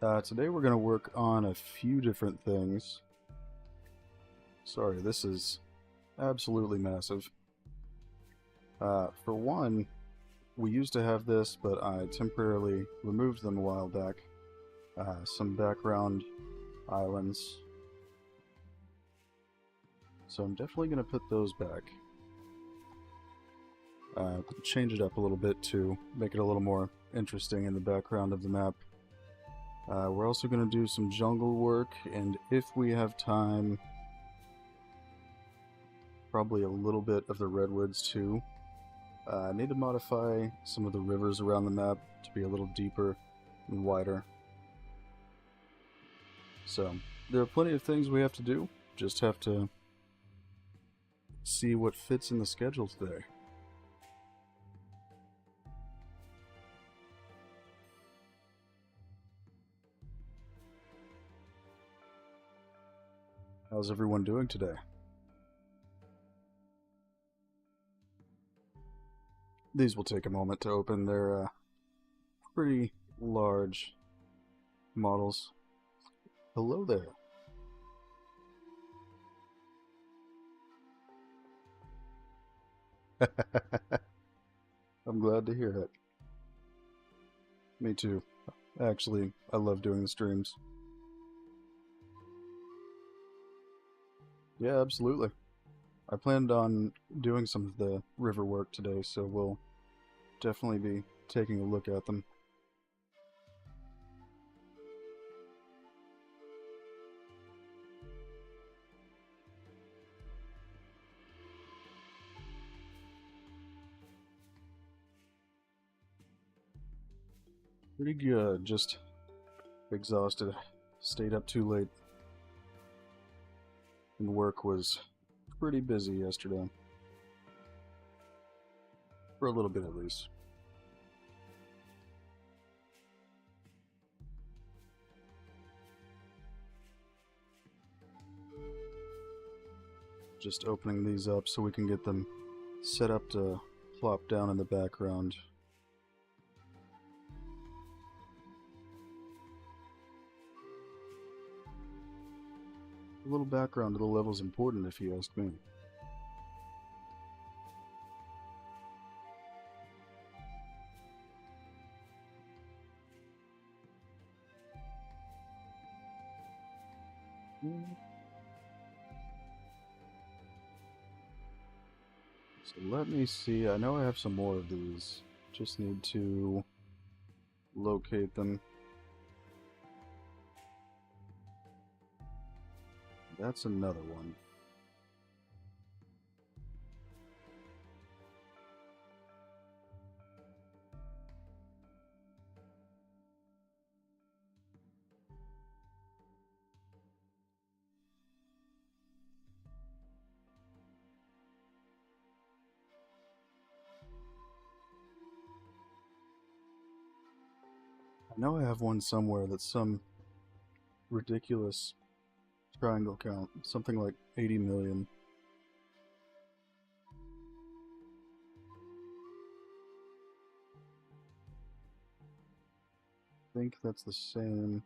Today we're going to work on a few different things. Sorry, this is absolutely massive. For one, we used to have this, but I temporarily removed them a while back. Some background islands. So I'm definitely going to put those back. Change it up a little bit to make it a little more interesting in the background of the map. We're also going to do some jungle work, and if we have time, probably a little bit of the redwoods too. I need to modify some of the rivers around the map to be a little deeper and wider. So, there are plenty of things we have to do, just have to see what fits in the schedule today. How's everyone doing today? These will take a moment to open. They're pretty large models. Hello there. I'm glad to hear it. Me too. Actually, I love doing the streams. Yeah, absolutely. I planned on doing some of the river work today, so we'll definitely be taking a look at them. Pretty good, just exhausted. Stayed up too late. And work was pretty busy yesterday. For a little bit at least. Just opening these up so we can get them set up to plop down in the background. A little background to the level is important if you ask me. So let me see. I know I have some more of these. Just need to locate them. That's another one. I know I have one somewhere that's some ridiculous triangle count. Something like 80 million. I think that's the same.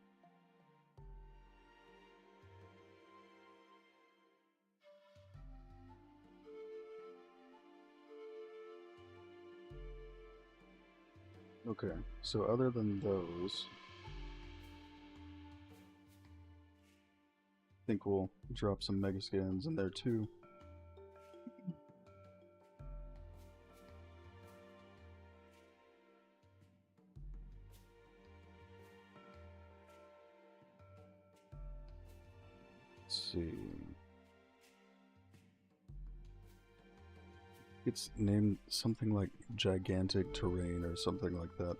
Okay, so other than those, I think we'll drop some mega scans in there too. Let's see. It's named something like gigantic terrain or something like that.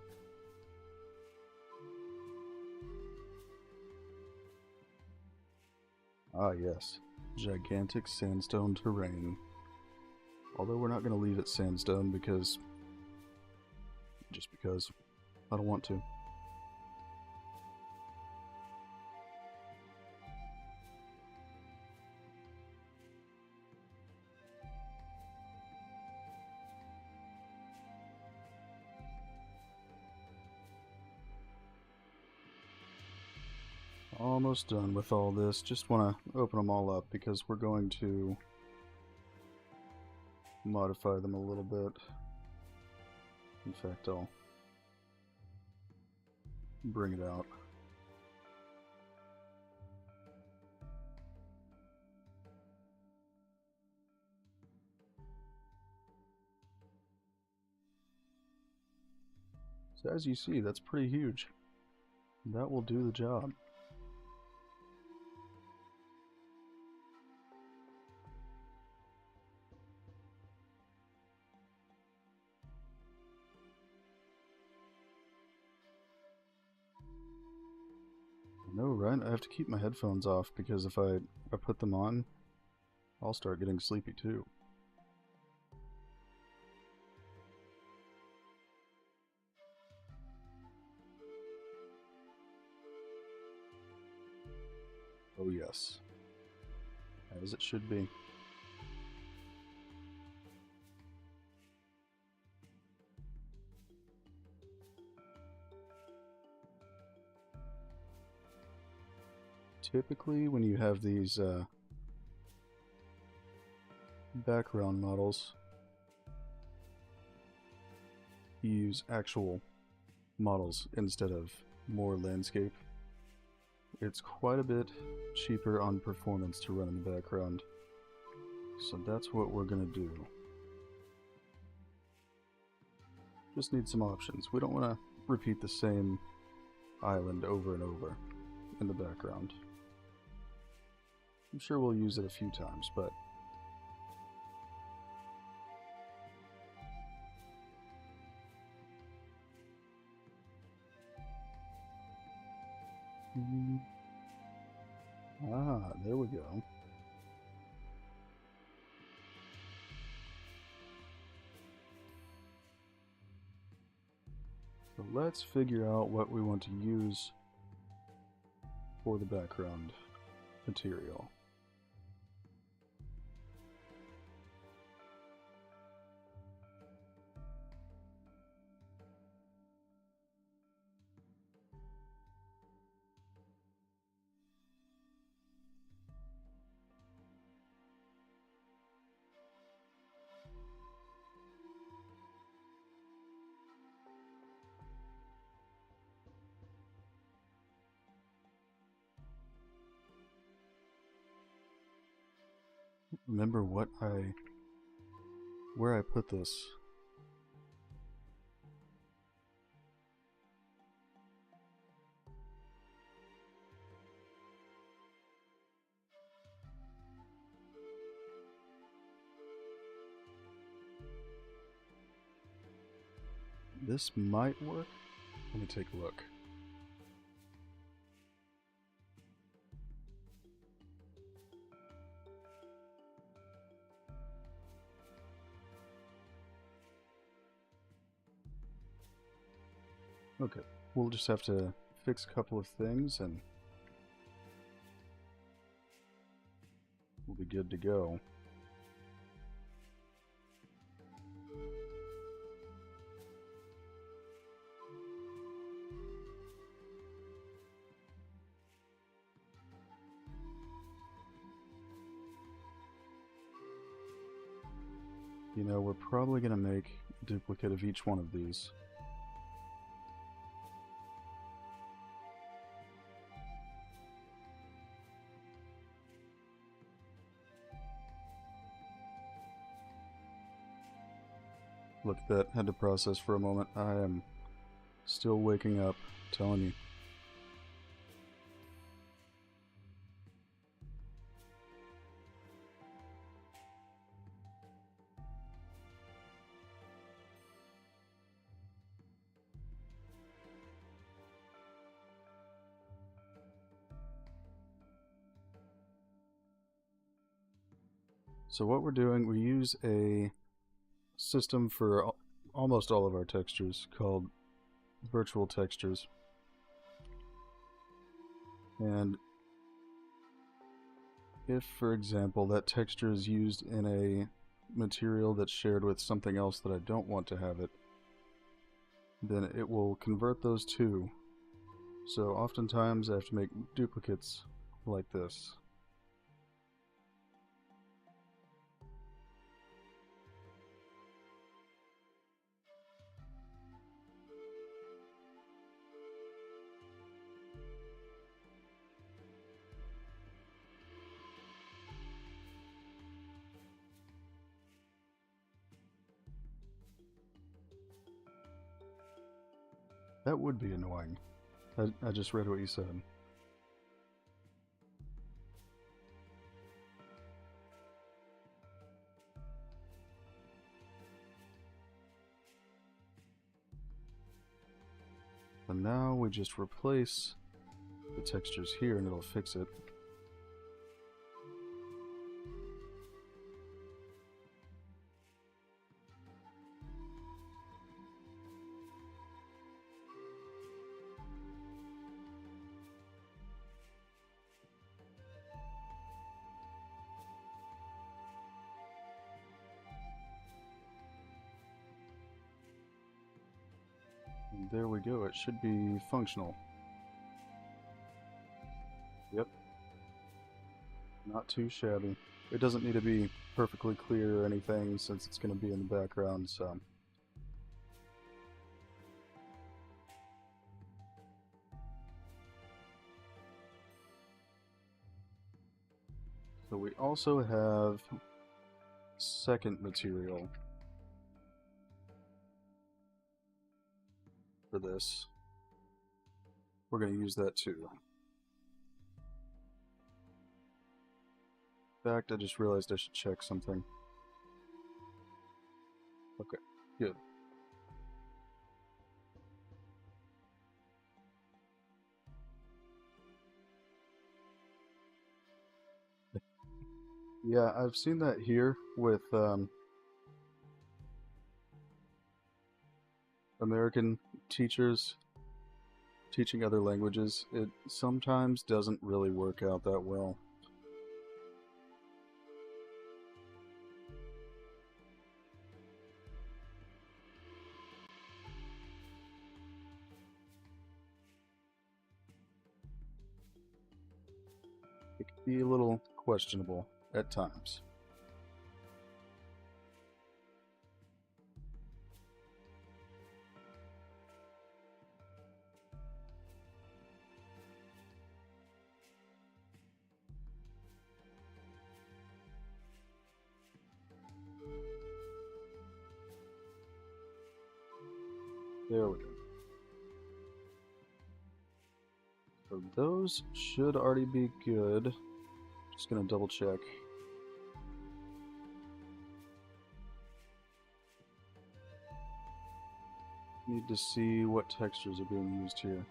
Ah, yes. Gigantic sandstone terrain. Although we're not going to leave it sandstone because... just because. I don't want to. Almost done with all this. Just want to open them all up because we're going to modify them a little bit. In fact, I'll bring it out. So as you see, that's pretty huge. That will do the job. I know, right? I have to keep my headphones off because if I put them on, I'll start getting sleepy too. Oh yes, as it should be. Typically, when you have these background models, you use actual models instead of more landscape. It's quite a bit cheaper on performance to run in the background. So that's what we're going to do. Just need some options. We don't want to repeat the same island over and over in the background. I'm sure we'll use it a few times, but there we go. So let's figure out what we want to use for the background material. Remember where I put this. This might work. Let me take a look. Okay, we'll just have to fix a couple of things and we'll be good to go. You know, we're probably going to make a duplicate of each one of these. Look at that, had to process for a moment. I am still waking up, I'm telling you. So what we're doing, we use a system for almost all of our textures called virtual textures. And if, for example, that texture is used in a material that's shared with something else that I don't want to have it, then it will convert those two So oftentimes I have to make duplicates like this. That would be annoying. I just read what you said. And now we just replace the textures here and it'll fix it. And there we go, it should be functional. Yep. Not too shabby. It doesn't need to be perfectly clear or anything since it's going to be in the background, so. So we also have second material for this. We're going to use that too. In fact, I just realized I should check something. Okay, good. Yeah, I've seen that here with American teachers teaching other languages. It sometimes doesn't really work out that well. It can be a little questionable at times. There we go. So those should already be good. Just gonna double check. Need to see what textures are being used here.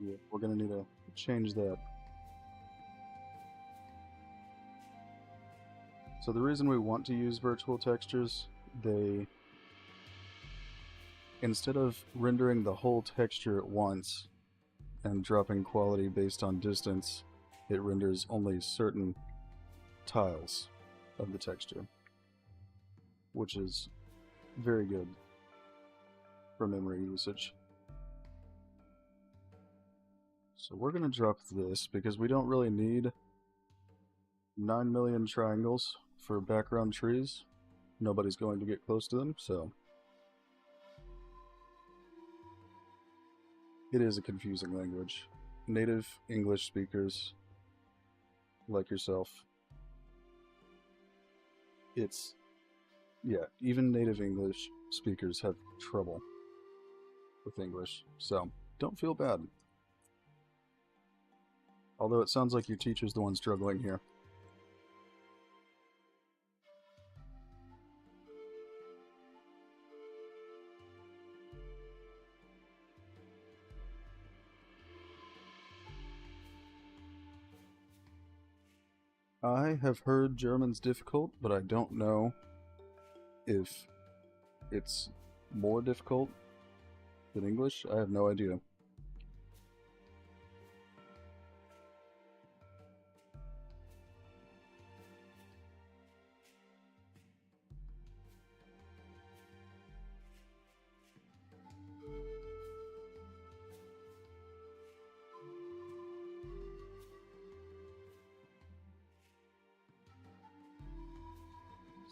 Yeah, we're gonna need to change that. So the reason we want to use virtual textures, they, instead of rendering the whole texture at once and dropping quality based on distance, it renders only certain tiles of the texture, which is very good for memory usage. So we're going to drop this because we don't really need 9 million triangles for background trees. Nobody's going to get close to them, so it is a confusing language. Native English speakers like yourself, yeah, even native English speakers have trouble with English, so don't feel bad. Although it sounds like your teacher's the one struggling here. I have heard German's difficult, but I don't know if it's more difficult than English. I have no idea.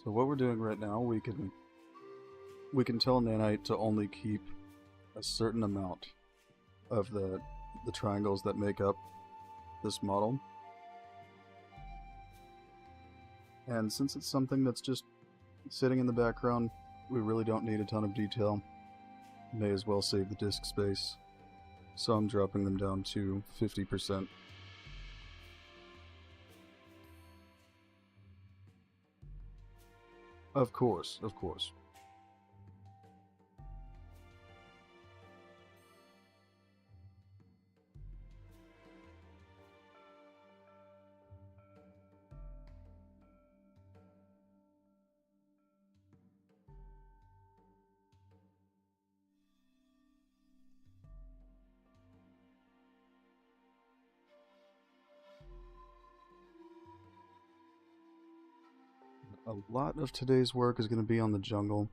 So what we're doing right now, we can tell Nanite to only keep a certain amount of the triangles that make up this model. And since it's something that's just sitting in the background, we really don't need a ton of detail. May as well save the disk space. So I'm dropping them down to 50%. Of course, of course. A lot of today's work is going to be on the jungle.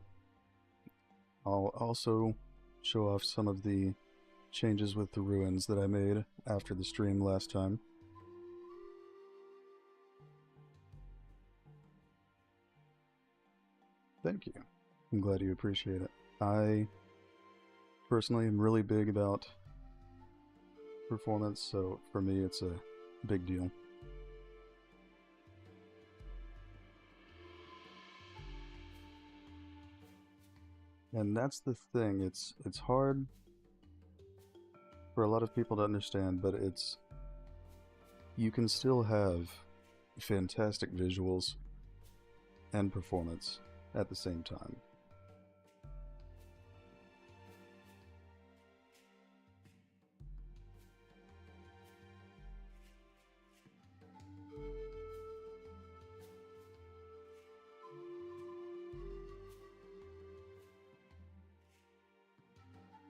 I'll also show off some of the changes with the ruins that I made after the stream last time. Thank you. I'm glad you appreciate it. I personally am really big about performance, so for me it's a big deal. And that's the thing, it's hard for a lot of people to understand, but you can still have fantastic visuals and performance at the same time.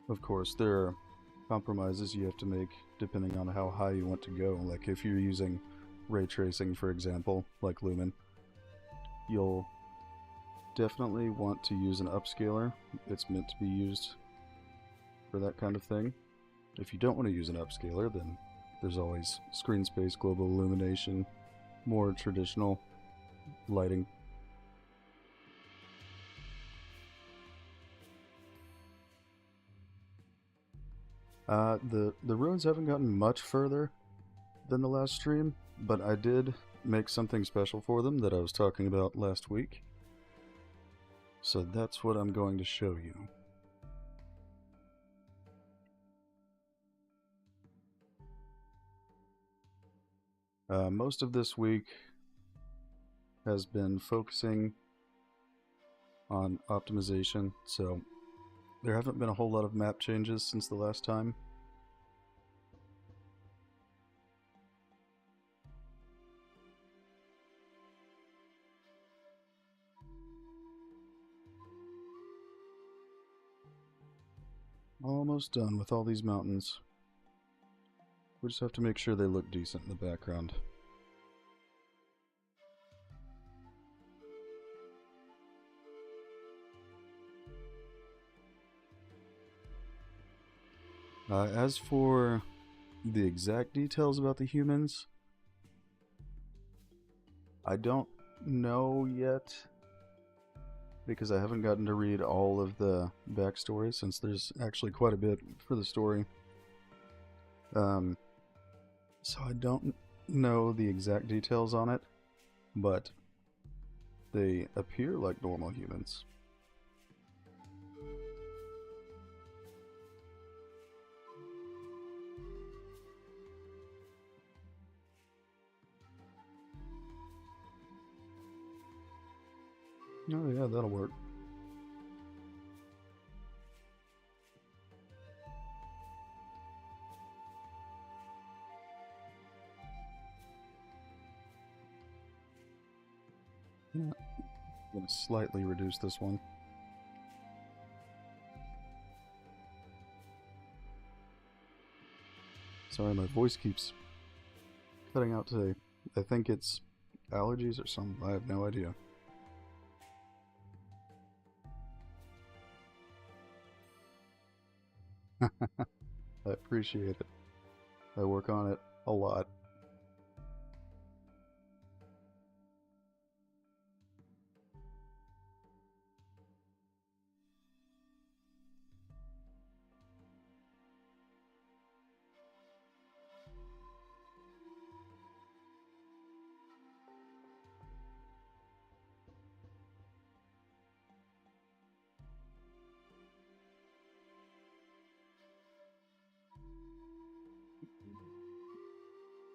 Of course, there are compromises you have to make depending on how high you want to go. Like if you're using ray tracing, for example, like Lumen, you'll definitely want to use an upscaler. It's meant to be used for that kind of thing. If you don't want to use an upscaler, then there's always screen space, global illumination, more traditional lighting. The ruins haven't gotten much further than the last stream, but I did make something special for them that I was talking about last week. So that's what I'm going to show you. Most of this week has been focusing on optimization, so there haven't been a whole lot of map changes since the last time. Almost done with all these mountains. We just have to make sure they look decent in the background. As for the exact details about the humans, I don't know yet, because I haven't gotten to read all of the backstory, since there's actually quite a bit for the story. So I don't know the exact details on it, but they appear like normal humans. Oh yeah, that'll work. Yeah. I'm going to slightly reduce this one. Sorry, my voice keeps cutting out today. I think it's allergies or something. I have no idea. I appreciate it. I work on it a lot.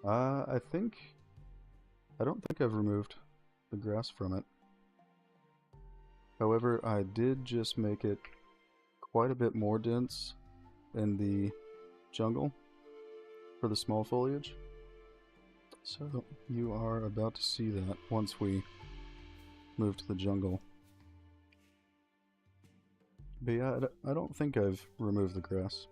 I think... I don't think I've removed the grass from it. However, I did just make it quite a bit more dense in the jungle for the small foliage. So you are about to see that once we move to the jungle. But yeah, I don't think I've removed the grass.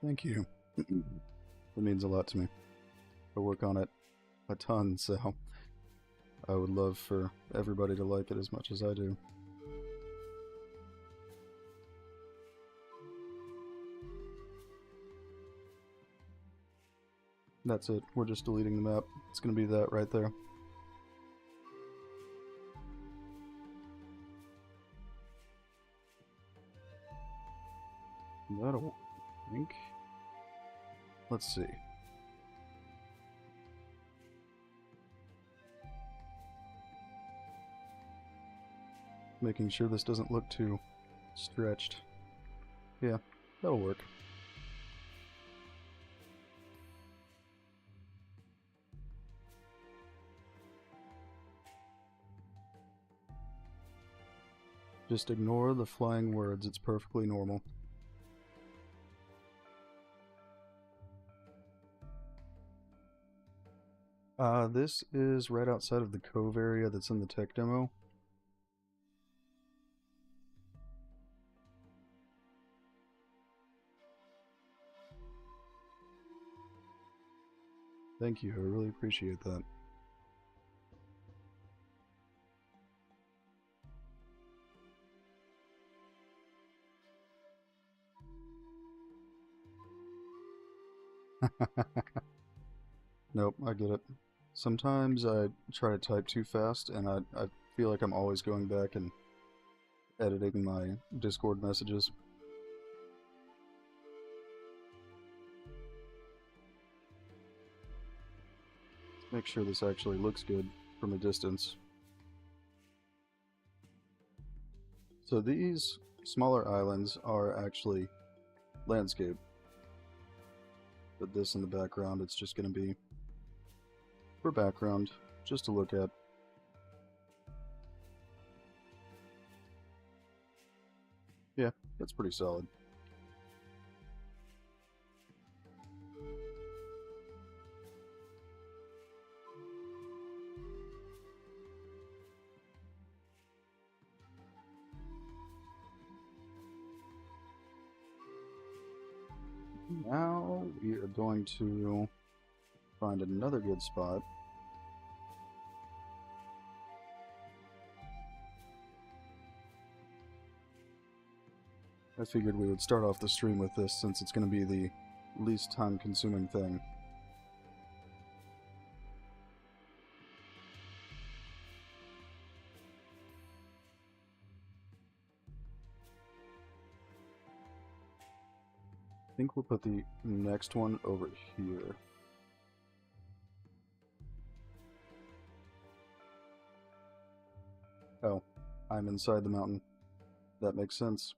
Thank you. It means a lot to me. I work on it a ton, so I would love for everybody to like it as much as I do. That's it. We're just deleting the map. It's going to be that right there. That'll... I think... Let's see. Making sure this doesn't look too stretched. Yeah, that'll work. Just ignore the flying words, it's perfectly normal. This is right outside of the cove area that's in the tech demo. Thank you, I really appreciate that. Nope, I get it. Sometimes I try to type too fast, and I feel like I'm always going back and editing my Discord messages. Let's make sure this actually looks good from a distance. So these smaller islands are actually landscape. But this in the background, it's just going to be for background, just to look at. Yeah, that's pretty solid. Now we are going to find another good spot. I figured we would start off the stream with this since it's going to be the least time-consuming thing. I think we'll put the next one over here. Oh, I'm inside the mountain. That makes sense.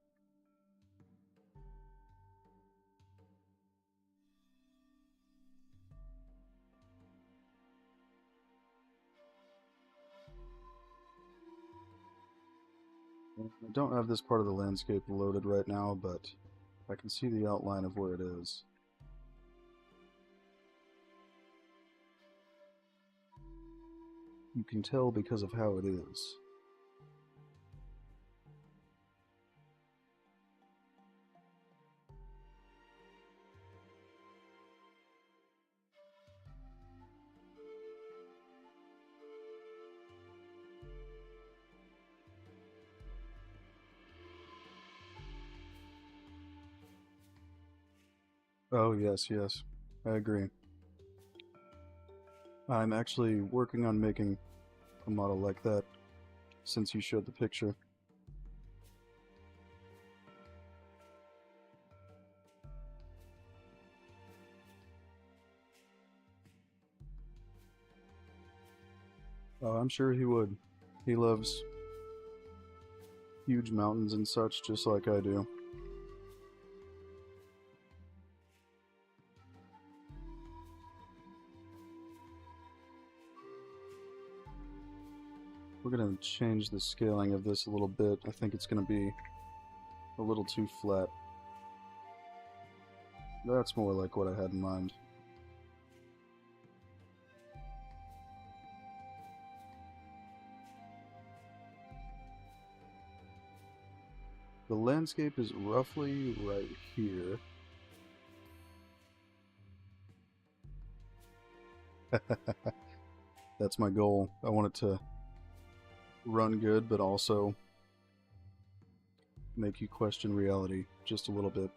I don't have this part of the landscape loaded right now, but I can see the outline of where it is. You can tell because of how it is. Oh, yes, yes. I agree. I'm actually working on making a model like that, since you showed the picture. Oh, I'm sure he would. He loves huge mountains and such, just like I do. We're going to change the scaling of this a little bit. I think it's going to be a little too flat. That's more like what I had in mind. The landscape is roughly right here. That's my goal. I want it to run good, but also make you question reality just a little bit.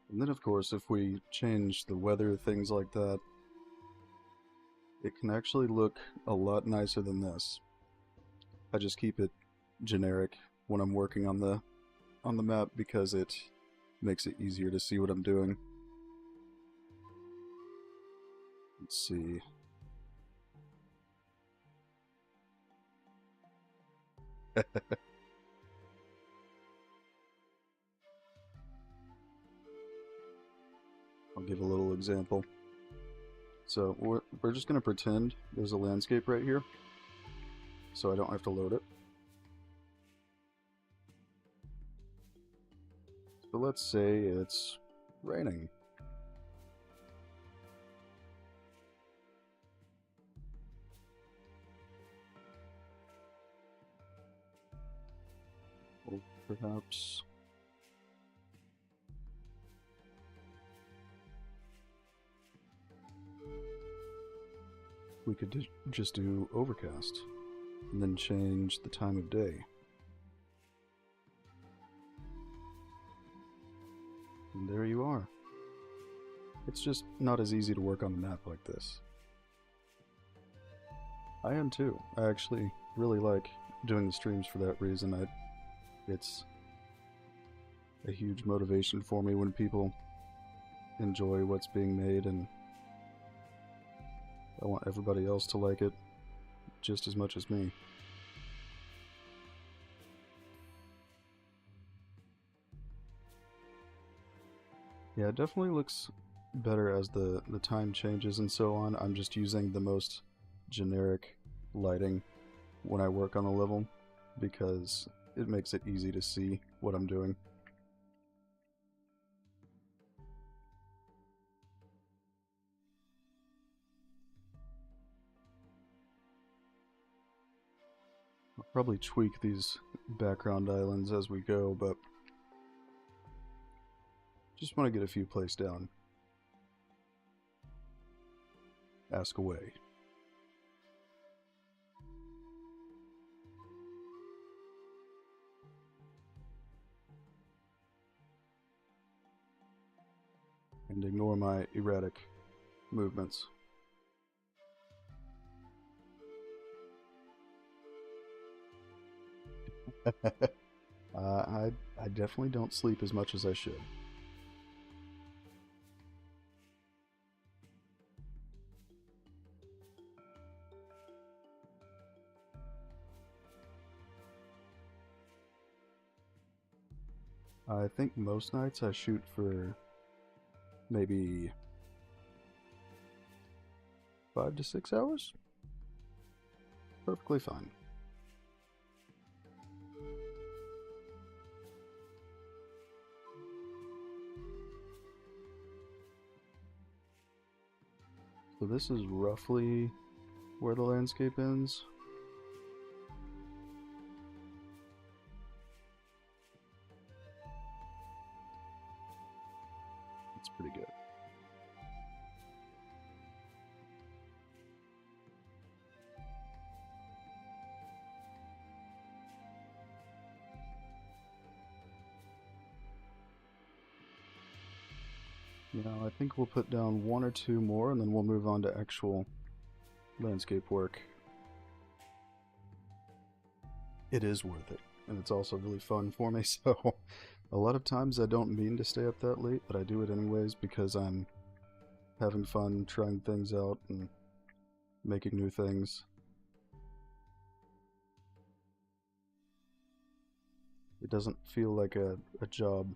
And then, of course, if we change the weather, things like that, it can actually look a lot nicer than this. I just keep it generic when I'm working on the map because it makes it easier to see what I'm doing. Let's see. I'll give a little example. So we're just going to pretend there's a landscape right here, so I don't have to load it. So let's say it's raining. Or perhaps we could just do overcast and then change the time of day. And there you are. It's just not as easy to work on the map like this. I am too. I actually really like doing the streams for that reason. It's a huge motivation for me when people enjoy what's being made, and I want everybody else to like it just as much as me. Yeah, it definitely looks better as the time changes and so on. I'm just using the most generic lighting when I work on the level because it makes it easy to see what I'm doing. I'll probably tweak these background islands as we go, but just want to get a few placed down. Ask away. And ignore my erratic movements. I definitely don't sleep as much as I should. I think most nights I shoot for maybe 5 to 6 hours. Perfectly fine. So this is roughly where the landscape ends. It's pretty good. Now I think we'll put down 1 or 2 more and then we'll move on to actual landscape work. It is worth it, and it's also really fun for me, so A lot of times I don't mean to stay up that late, but I do it anyways because I'm having fun trying things out and making new things. It doesn't feel like a job.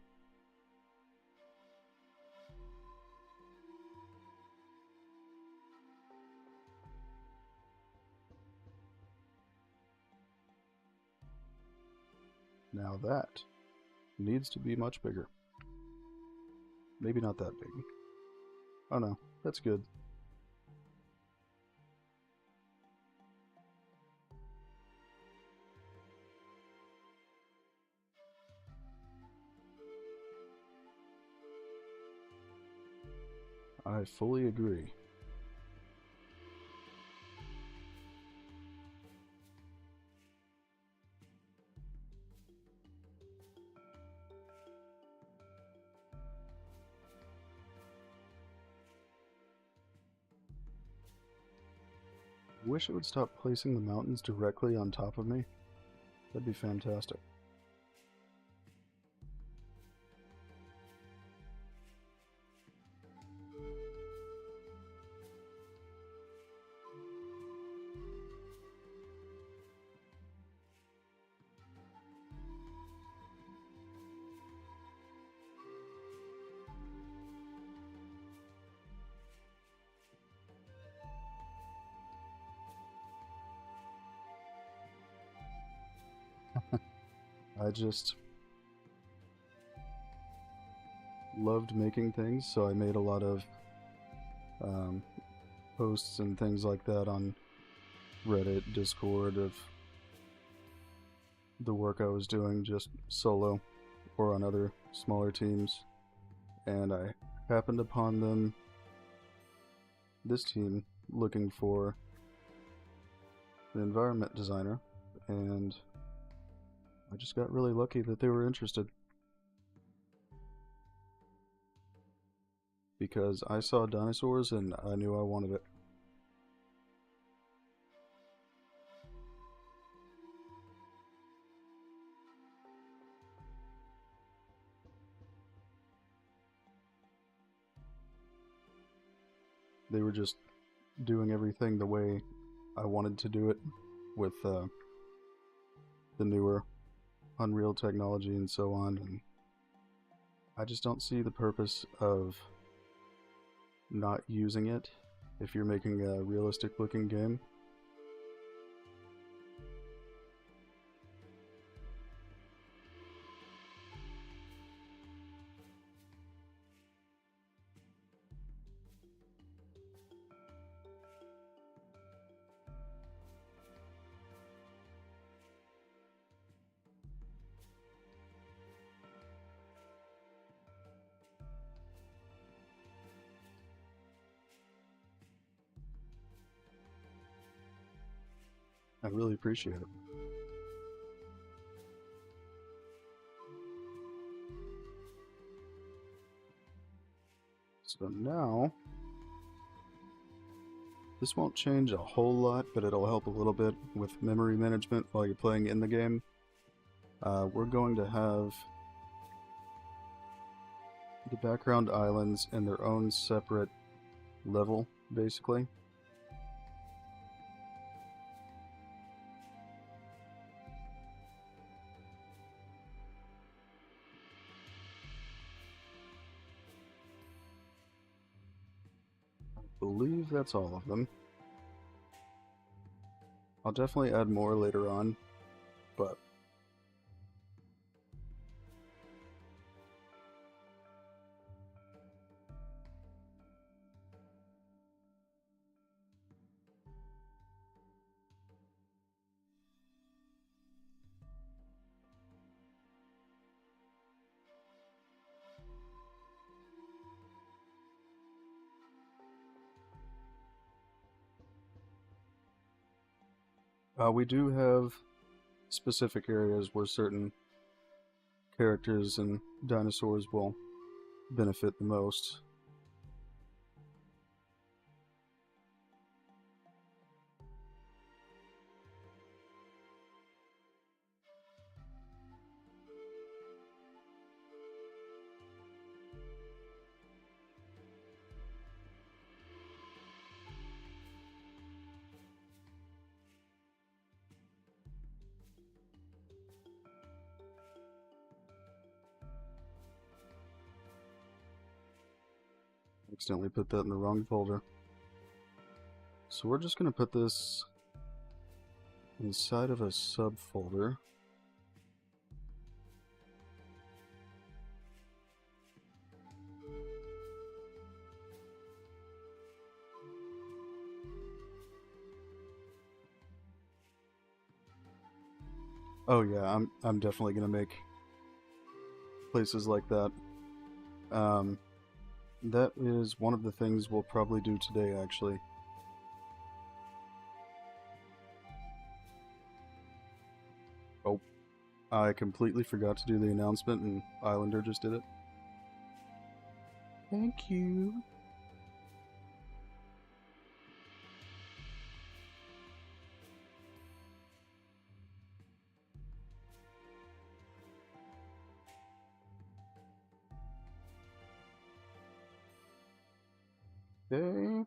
Now that needs to be much bigger. Maybe not that big. Oh no, that's good. I fully agree. Wish it would stop placing the mountains directly on top of me. That'd be fantastic. I just loved making things, so I made a lot of um, posts and things like that on Reddit, Discord of the work I was doing just solo or on other smaller teams, and I happened upon this team looking for an environment designer, and I just got really lucky that they were interested. Because I saw dinosaurs and I knew I wanted it. They were just doing everything the way I wanted to do it with the newer Unreal technology and so on, and I just don't see the purpose of not using it if you're making a realistic looking game. I really appreciate it. So now, this won't change a whole lot, but it'll help a little bit with memory management while you're playing in the game. We're going to have the background islands in their own separate level, basically. I believe that's all of them. I'll definitely add more later on, but we do have specific areas where certain characters and dinosaurs will benefit the most. accidentally put that in the wrong folder. So we're just going to put this inside of a subfolder. Oh yeah, I'm definitely gonna make places like that. That is one of the things we'll probably do today, actually. Oh, I completely forgot to do the announcement, and Islander just did it. Thank you. Okay.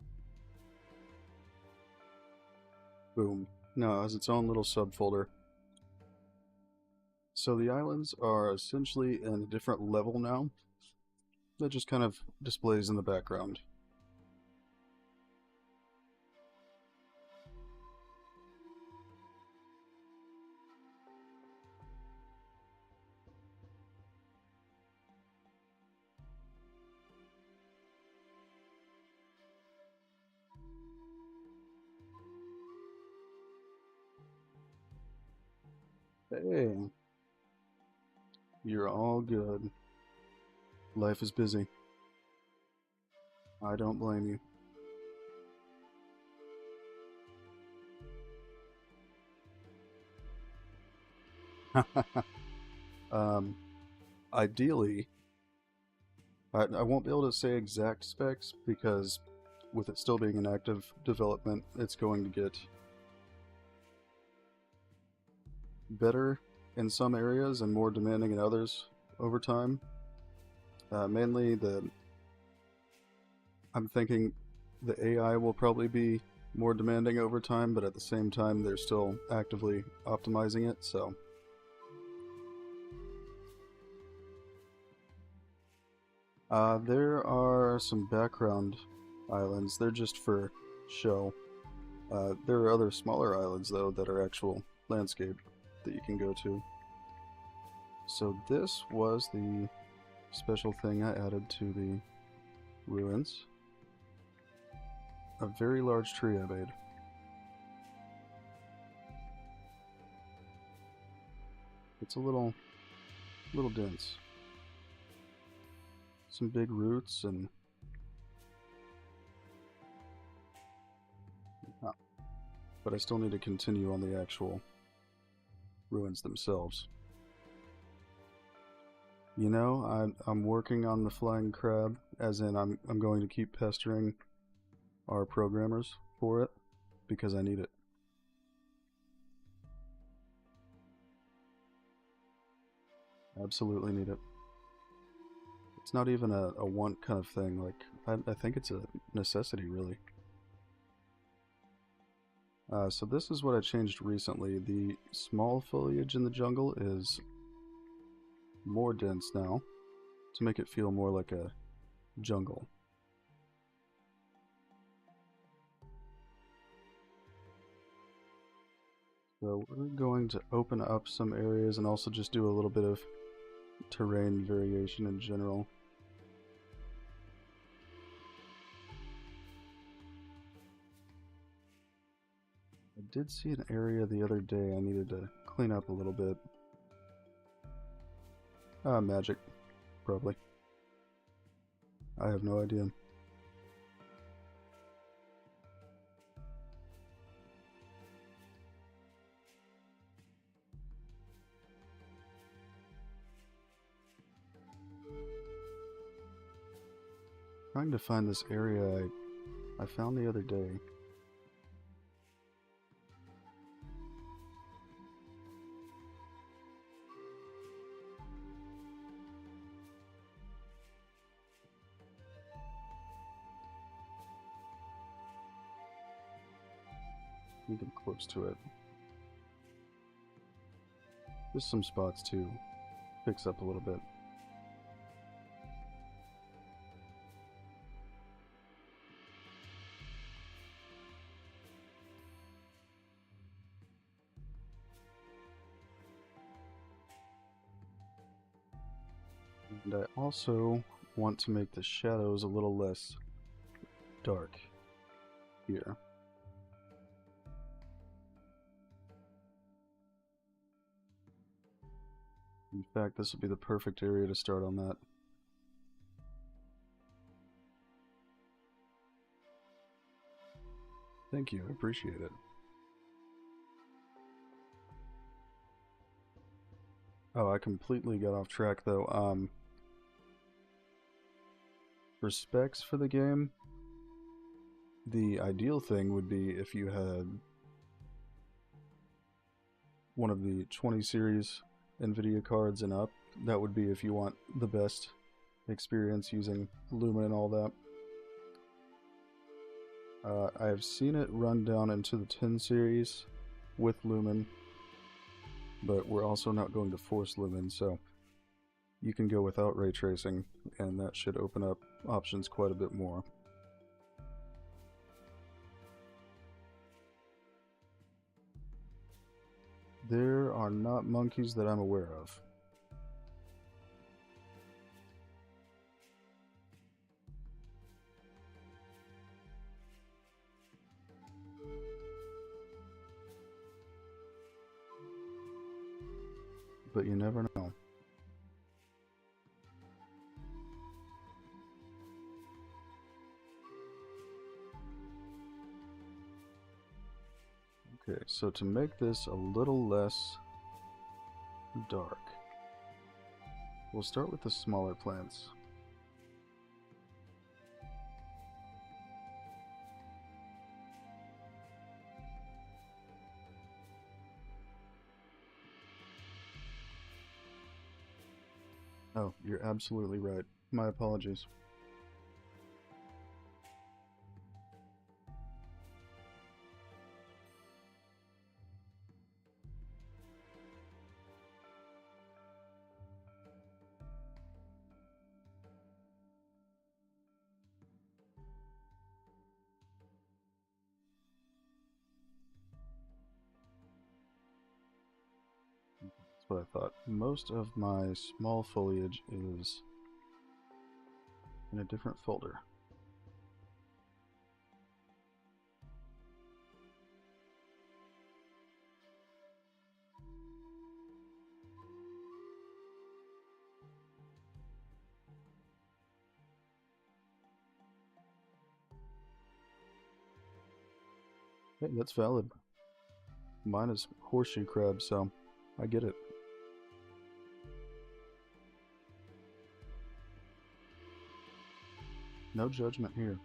Boom. Now it has its own little subfolder. So the islands are essentially in a different level now. That just kind of displays in the background. Hey, you're all good. Life is busy. I don't blame you. Ideally, I won't be able to say exact specs because with it still being in active development, it's going to get better in some areas and more demanding in others over time. Mainly I'm thinking the AI will probably be more demanding over time, but at the same time, they're still actively optimizing it, so. There are some background islands. They're just for show. There are other smaller islands, though, that are actual landscape that you can go to. So this was the special thing I added to the ruins. A very large tree I made. It's a little dense. Some big roots and... but I still need to continue on the actual ruins themselves. You know, I'm working on the flying crab, as in I'm going to keep pestering our programmers for it, because I need it. Absolutely need it. It's not even a want kind of thing, like, I think it's a necessity, really. So this is what I changed recently. The small foliage in the jungle is more dense now, to make it feel more like a jungle. So we're going to open up some areas and also just do a little bit of terrain variation in general. I did see an area the other day I needed to clean up a little bit. Magic, probably. I have no idea. Trying to find this area I found the other day. I think I'm close to it. Just some spots to fix up a little bit. And I also want to make the shadows a little less dark here. In fact, this would be the perfect area to start on that. Thank you, I appreciate it. Oh, I completely got off track though. For specs for the game, the ideal thing would be if you had one of the 20 series NVIDIA cards and up. That would be if you want the best experience using Lumen and all that. I have seen it run down into the 10 series with Lumen, but we're also not going to force Lumen, so you can go without ray tracing, and that should open up options quite a bit more. There are not monkeys that I'm aware of. But you never know. Okay, so to make this a little less dark, we'll start with the smaller plants. Oh, you're absolutely right. My apologies. That's what I thought. Most of my small foliage is in a different folder. Hey, that's valid. Mine is horseshoe crab, so I get it. No judgment here.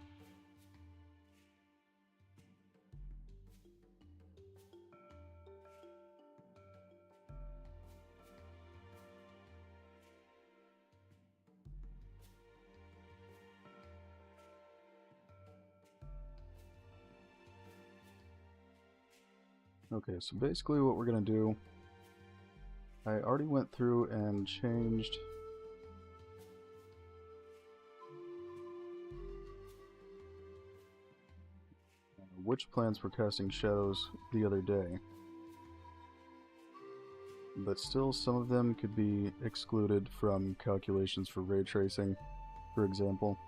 Okay, so basically what we're going to do, I already went through and changed which plants were casting shadows the other day. But still, some of them could be excluded from calculations for ray tracing, for example,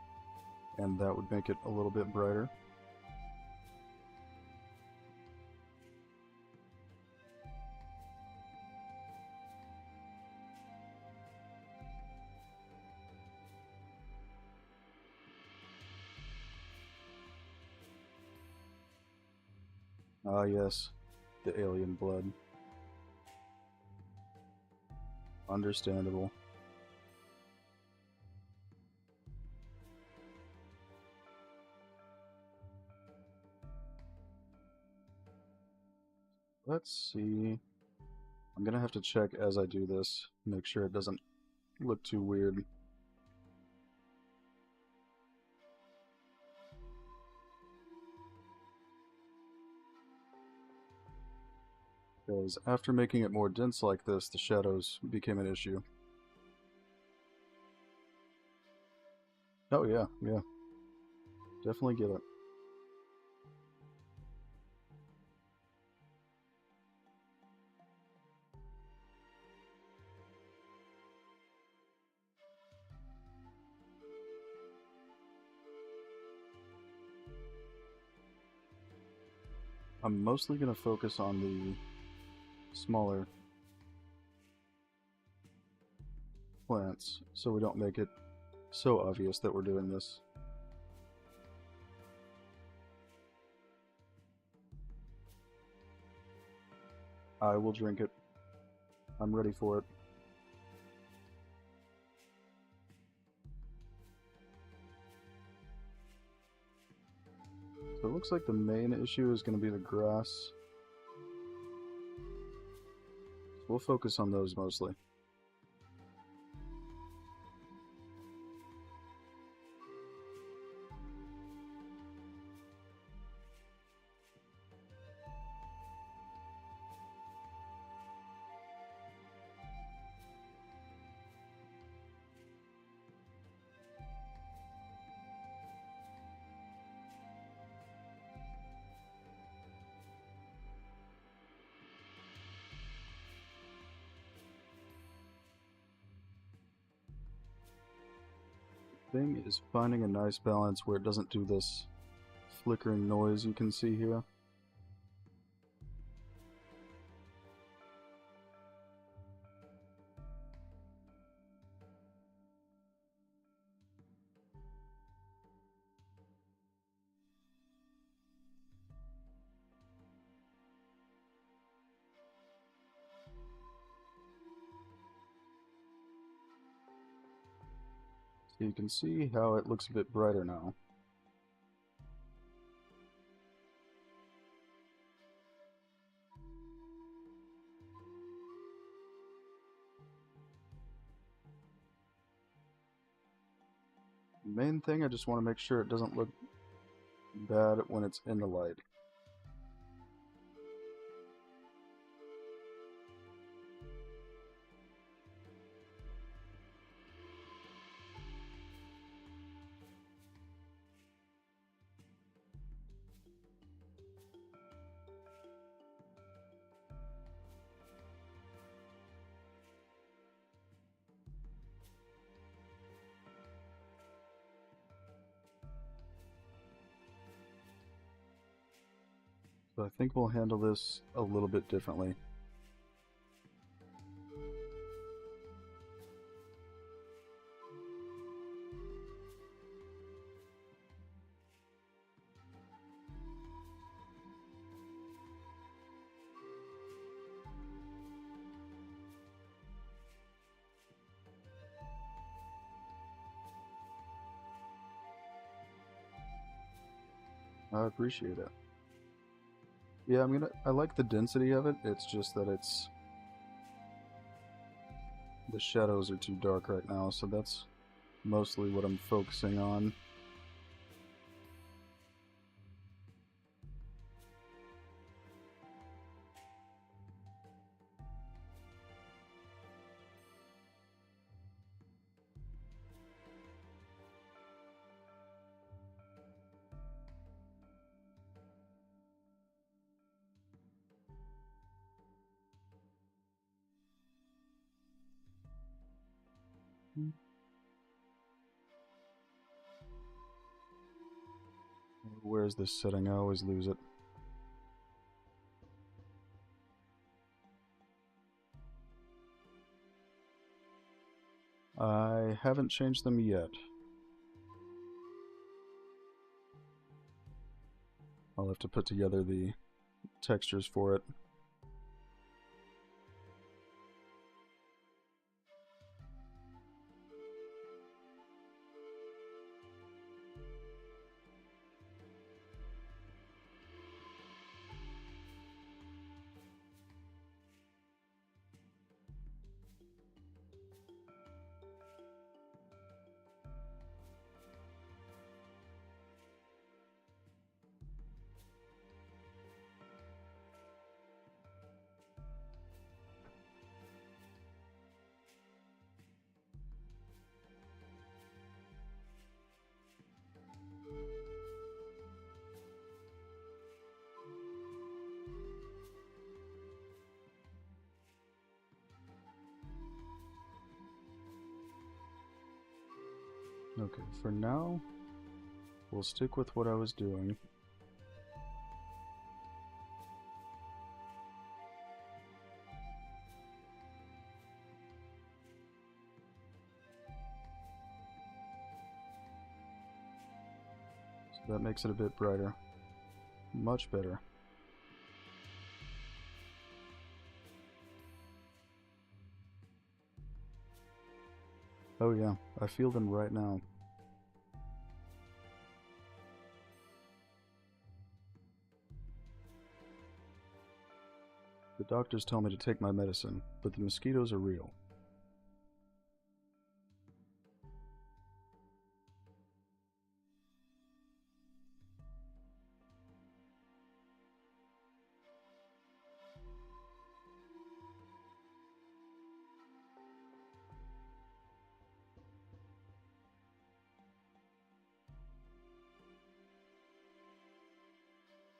and that would make it a little bit brighter. Ah, yes, the alien blood. Understandable. Let's see. I'm gonna have to check as I do this, make sure it doesn't look too weird. Because after making it more dense like this, the shadows became an issue. Oh yeah, yeah. Definitely get it. I'm mostly going to focus on the smaller plants so we don't make it so obvious that we're doing this. I will drink it. I'm ready for it. So it looks like the main issue is going to be the grass. We'll focus on those mostly. Thing is finding a nice balance where it doesn't do this flickering noise you can see here. So you can see how it looks a bit brighter now. Main thing, I just want to make sure it doesn't look bad when it's in the light. So I think we'll handle this a little bit differently. I appreciate it. Yeah, I like the density of it, it's just that the shadows are too dark right now, so that's mostly what I'm focusing on. Where's this setting? I always lose it. I haven't changed them yet. I'll have to put together the textures for it. Okay, for now, we'll stick with what I was doing. That makes it a bit brighter. Much better. Oh yeah, I feel them right now. The doctors tell me to take my medicine, but the mosquitoes are real.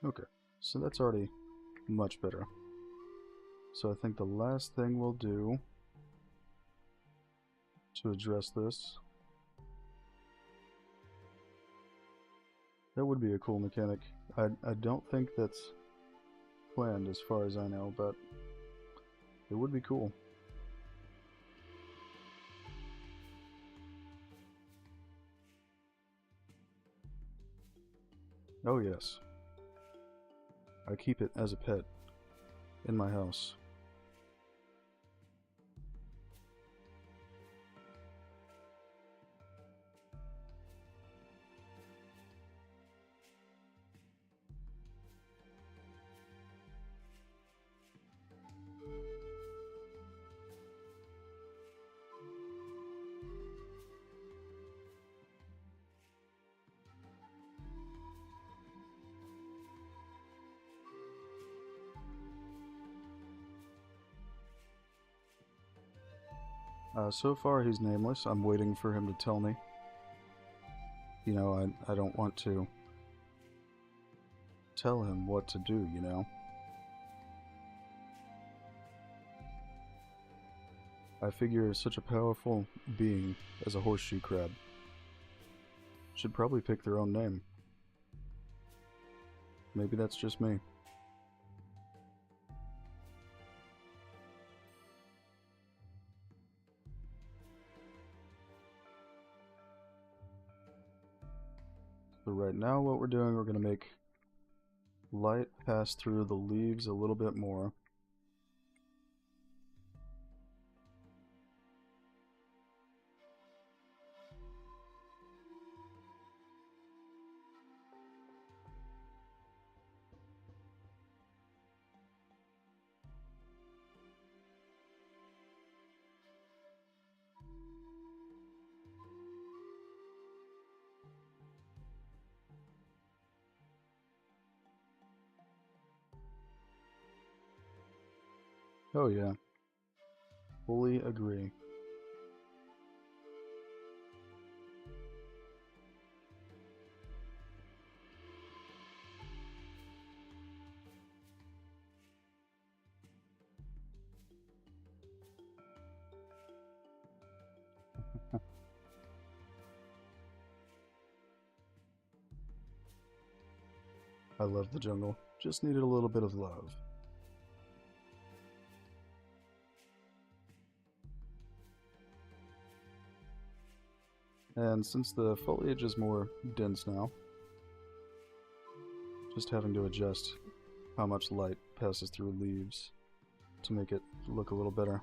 Okay, so that's already much better. So I think the last thing we'll do to address this, that would be a cool mechanic. I don't think that's planned as far as I know, but it would be cool. Oh yes, I keep it as a pet in my house. So far he's nameless. I'm waiting for him to tell me. You know, I don't want to tell him what to do, you know? I figure such a powerful being as a horseshoe crab should probably pick their own name. Maybe that's just me. So right now what we're doing, we're going to make light pass through the leaves a little bit more. Oh yeah, fully agree. I love the jungle. Just needed a little bit of love. And since the foliage is more dense now, just having to adjust how much light passes through leaves to make it look a little better.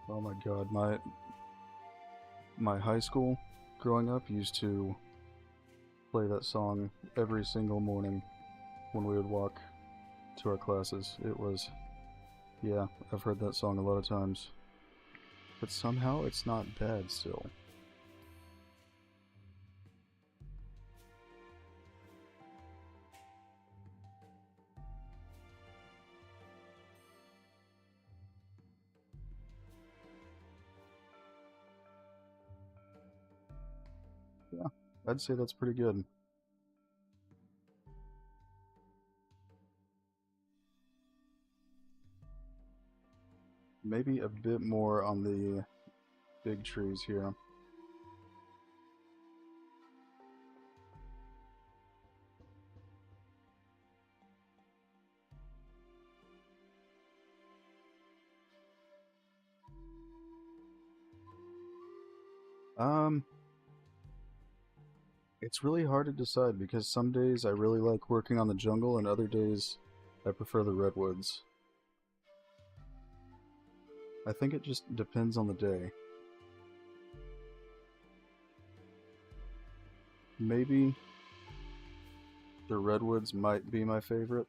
Oh my god, my high school growing up used to play that song every single morning when we would walk to our classes. It was, yeah, I've heard that song a lot of times. But somehow it's not bad still. Yeah, I'd say that's pretty good. Maybe a bit more on the big trees here. Um, it's really hard to decide because some days I really like working on the jungle and other days I prefer the redwoods. I think it just depends on the day. Maybe the redwoods might be my favorite.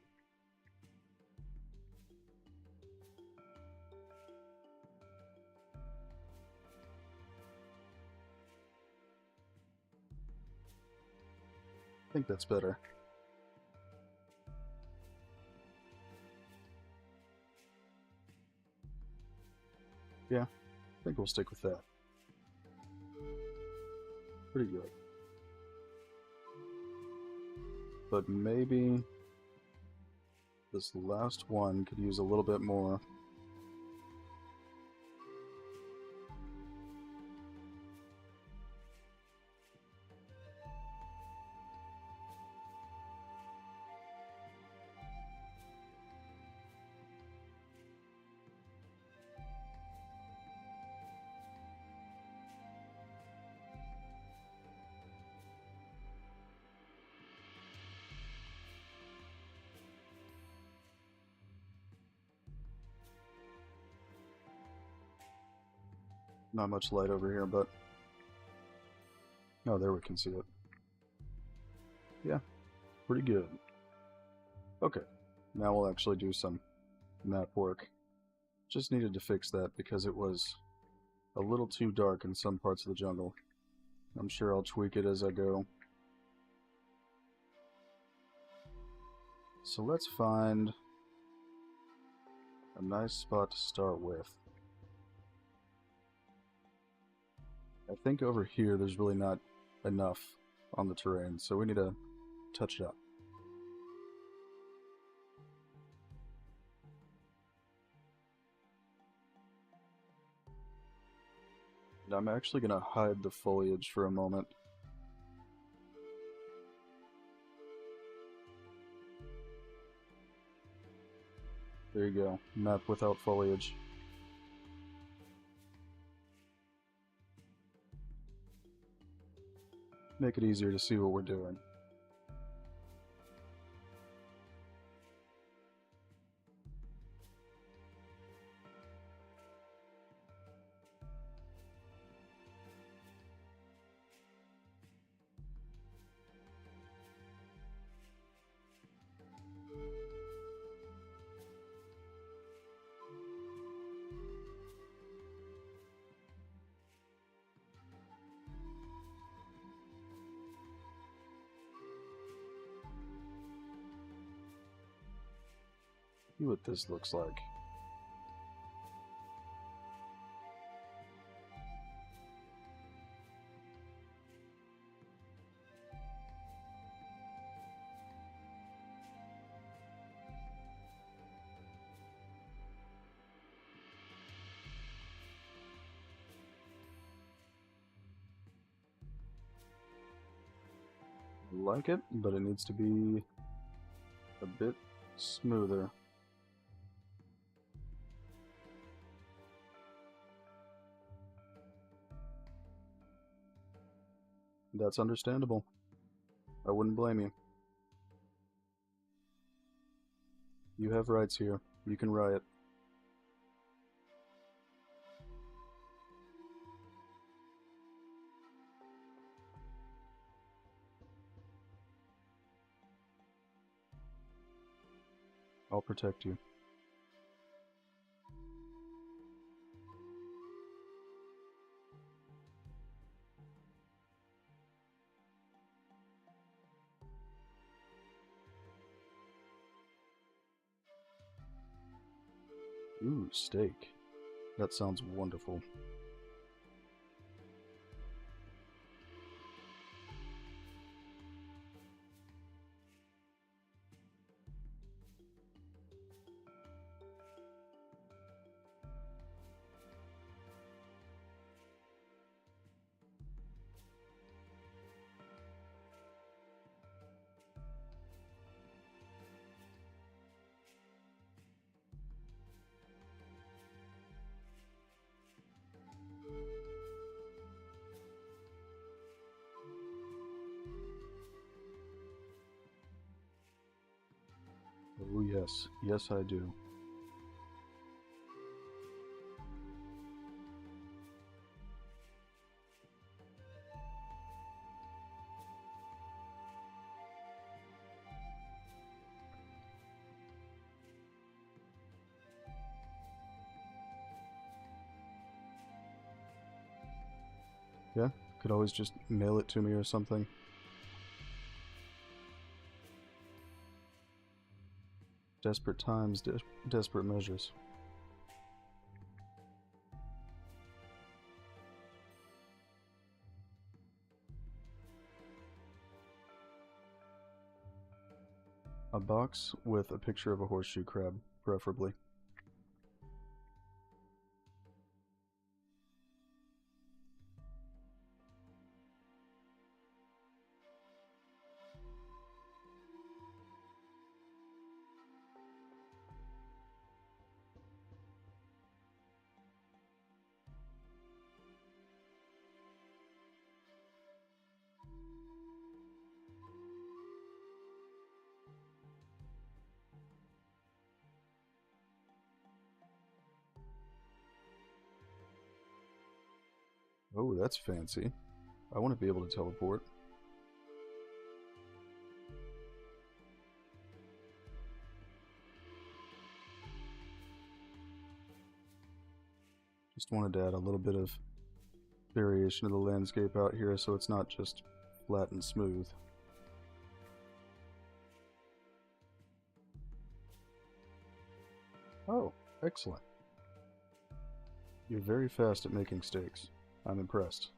I think that's better. Yeah, I think we'll stick with that. Pretty good. But maybe this last one could use a little bit more. Not much light over here, but... Oh, there we can see it. Yeah, pretty good. Okay, now we'll actually do some map work. Just needed to fix that because it was a little too dark in some parts of the jungle. I'm sure I'll tweak it as I go. So let's find a nice spot to start with. I think over here there's really not enough on the terrain, so we need to touch it up. And I'm actually going to hide the foliage for a moment. There you go, map without foliage. Make it easier to see what we're doing. See what this looks like. I like it, but it needs to be a bit smoother. That's understandable. I wouldn't blame you. You have rights here. You can riot. I'll protect you. Ooh, steak. That sounds wonderful. Oh, yes. Yes, I do. Yeah, could always just mail it to me or something. Desperate times, desperate measures. A box with a picture of a horseshoe crab, preferably. Oh, that's fancy. I want to be able to teleport. Just wanted to add a little bit of variation to the landscape out here so it's not just flat and smooth. Oh, excellent. You're very fast at making stakes. I'm impressed.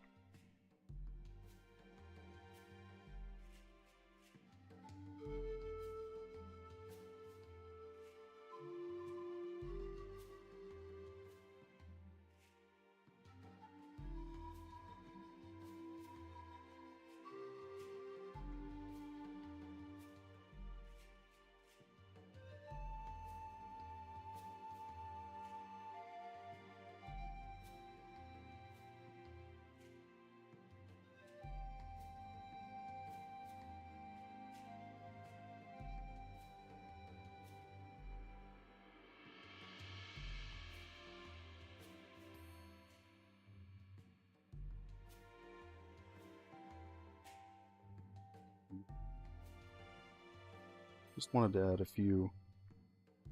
Just wanted to add a few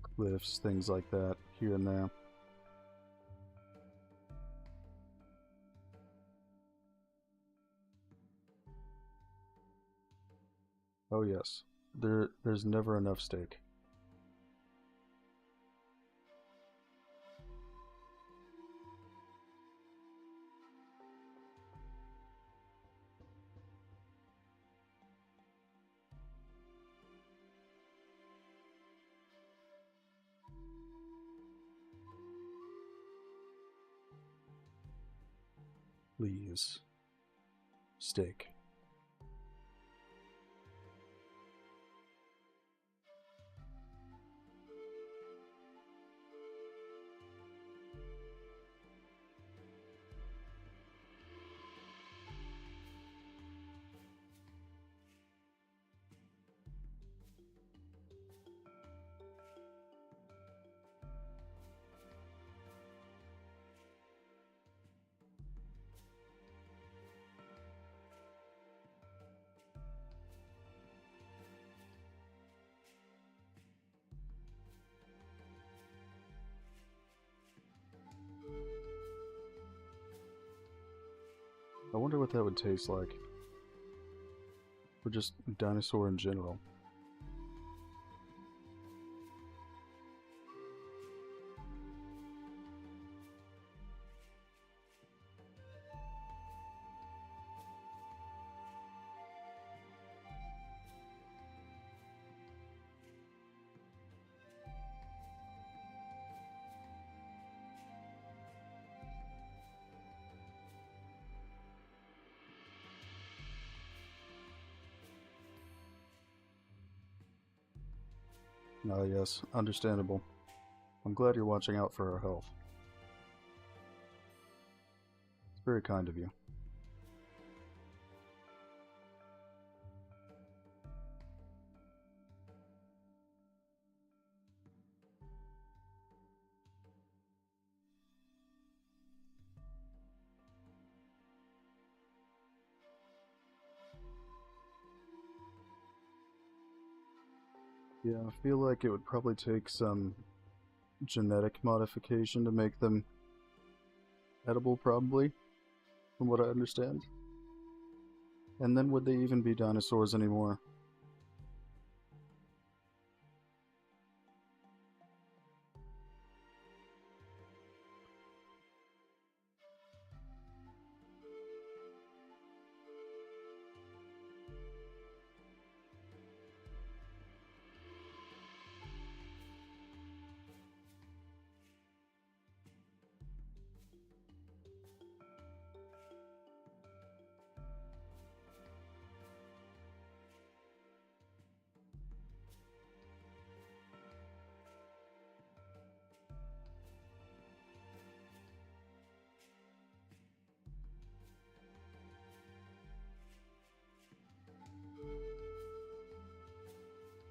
cliffs, things like that, here and there. Oh yes, there's never enough steak. Please. Steak. I wonder what that would taste like. Or just dinosaur in general. Ah, yes, understandable. I'm glad you're watching out for our health. It's very kind of you. Yeah, I feel like it would probably take some genetic modification to make them edible, probably, from what I understand. And then would they even be dinosaurs anymore?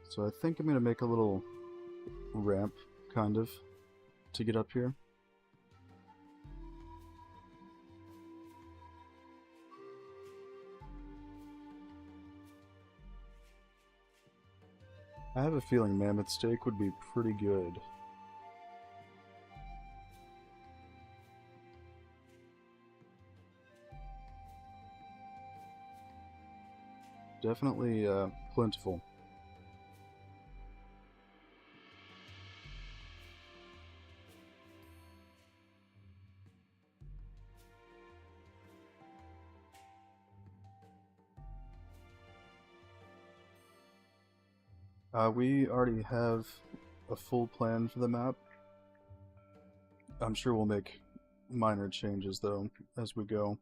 So I think I'm gonna make a little ramp, kind of, to get up here. I have a feeling mammoth steak would be pretty good. Definitely plentiful. We already have a full plan for the map. I'm sure we'll make minor changes, though, as we go.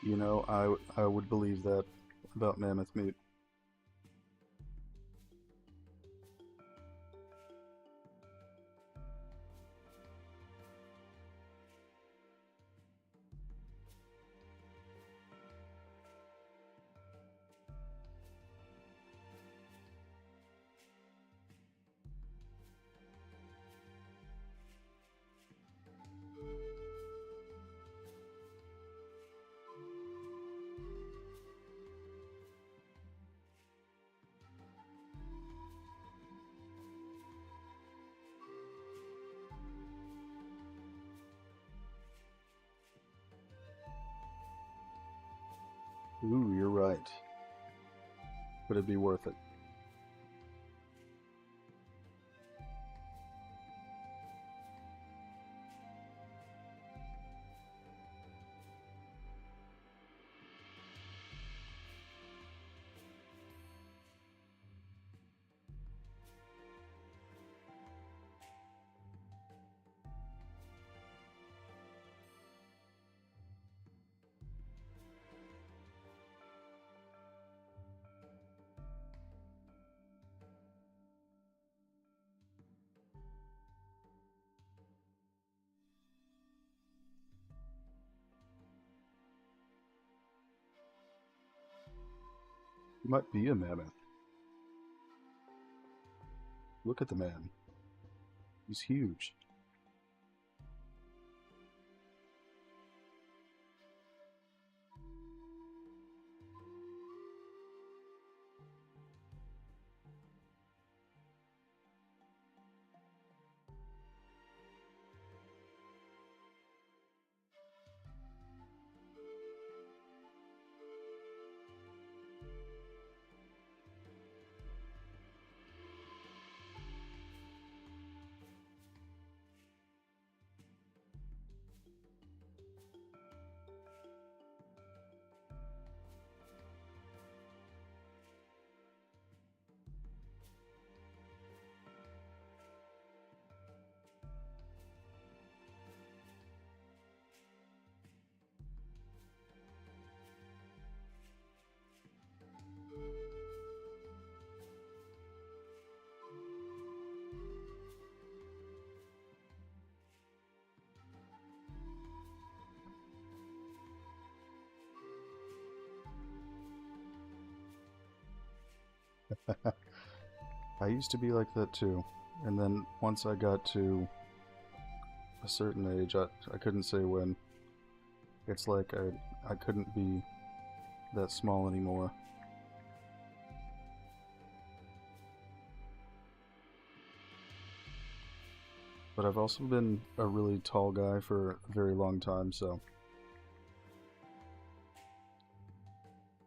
You know, I would believe that about mammoth meat. Ooh, you're right. But it'd be worth it. You might be a mammoth. Look at the man. He's huge. I used to be like that too. And then once I got to a certain age, I couldn't say when, it's like I couldn't be that small anymore. But I've also been a really tall guy for a very long time, so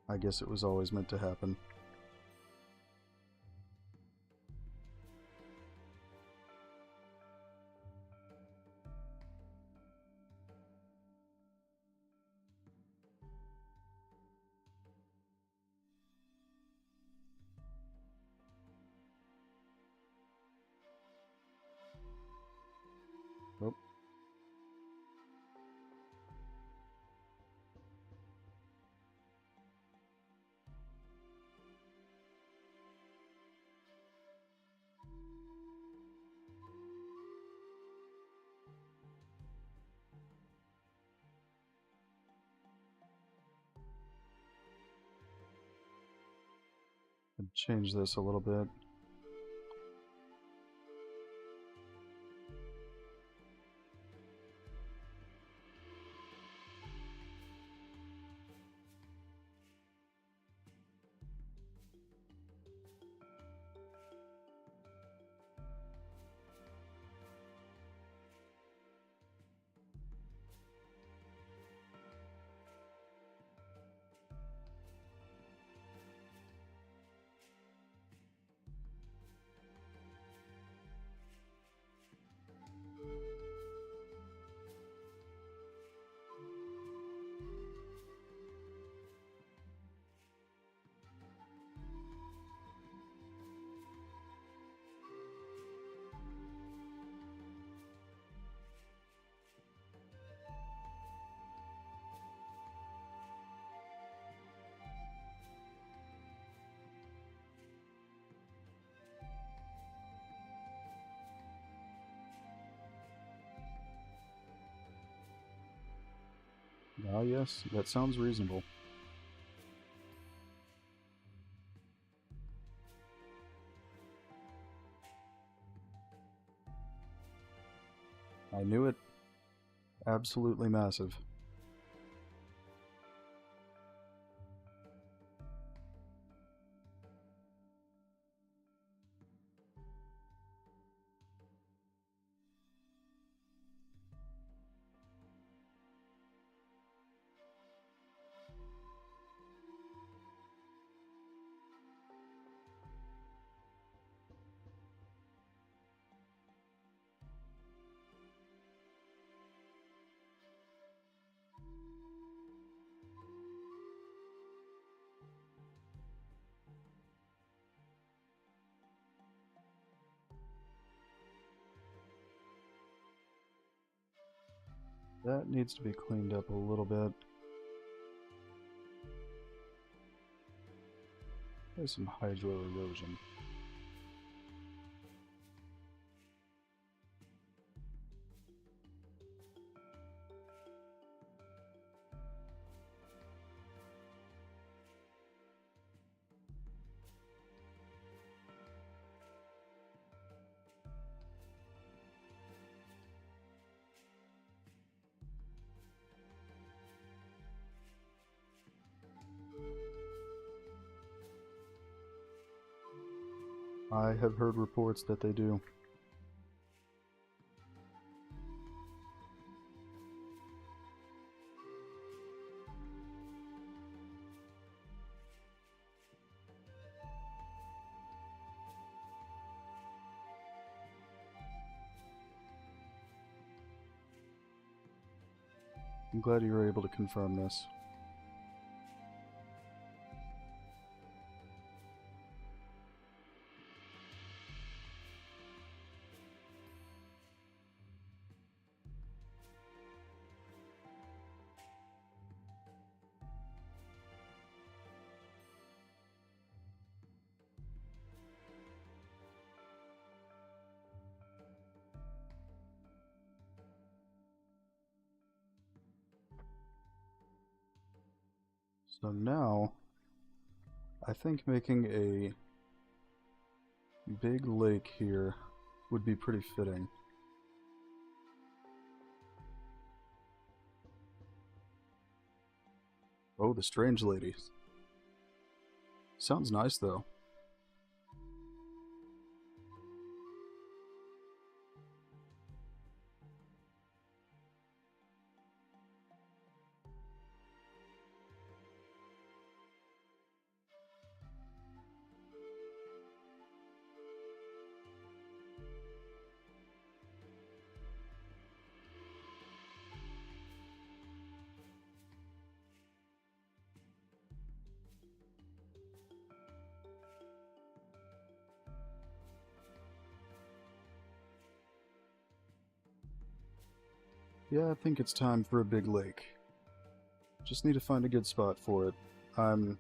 I guess it was always meant to happen. Oh, I'd change this a little bit. Ah, yes, that sounds reasonable. I knew it. Absolutely massive. That needs to be cleaned up a little bit. There's some hydro erosion. I have heard reports that they do. I'm glad you were able to confirm this. So now, I think making a big lake here would be pretty fitting. Oh, the strange lady. Sounds nice, though. Yeah, I think it's time for a big lake. Just need to find a good spot for it. I'm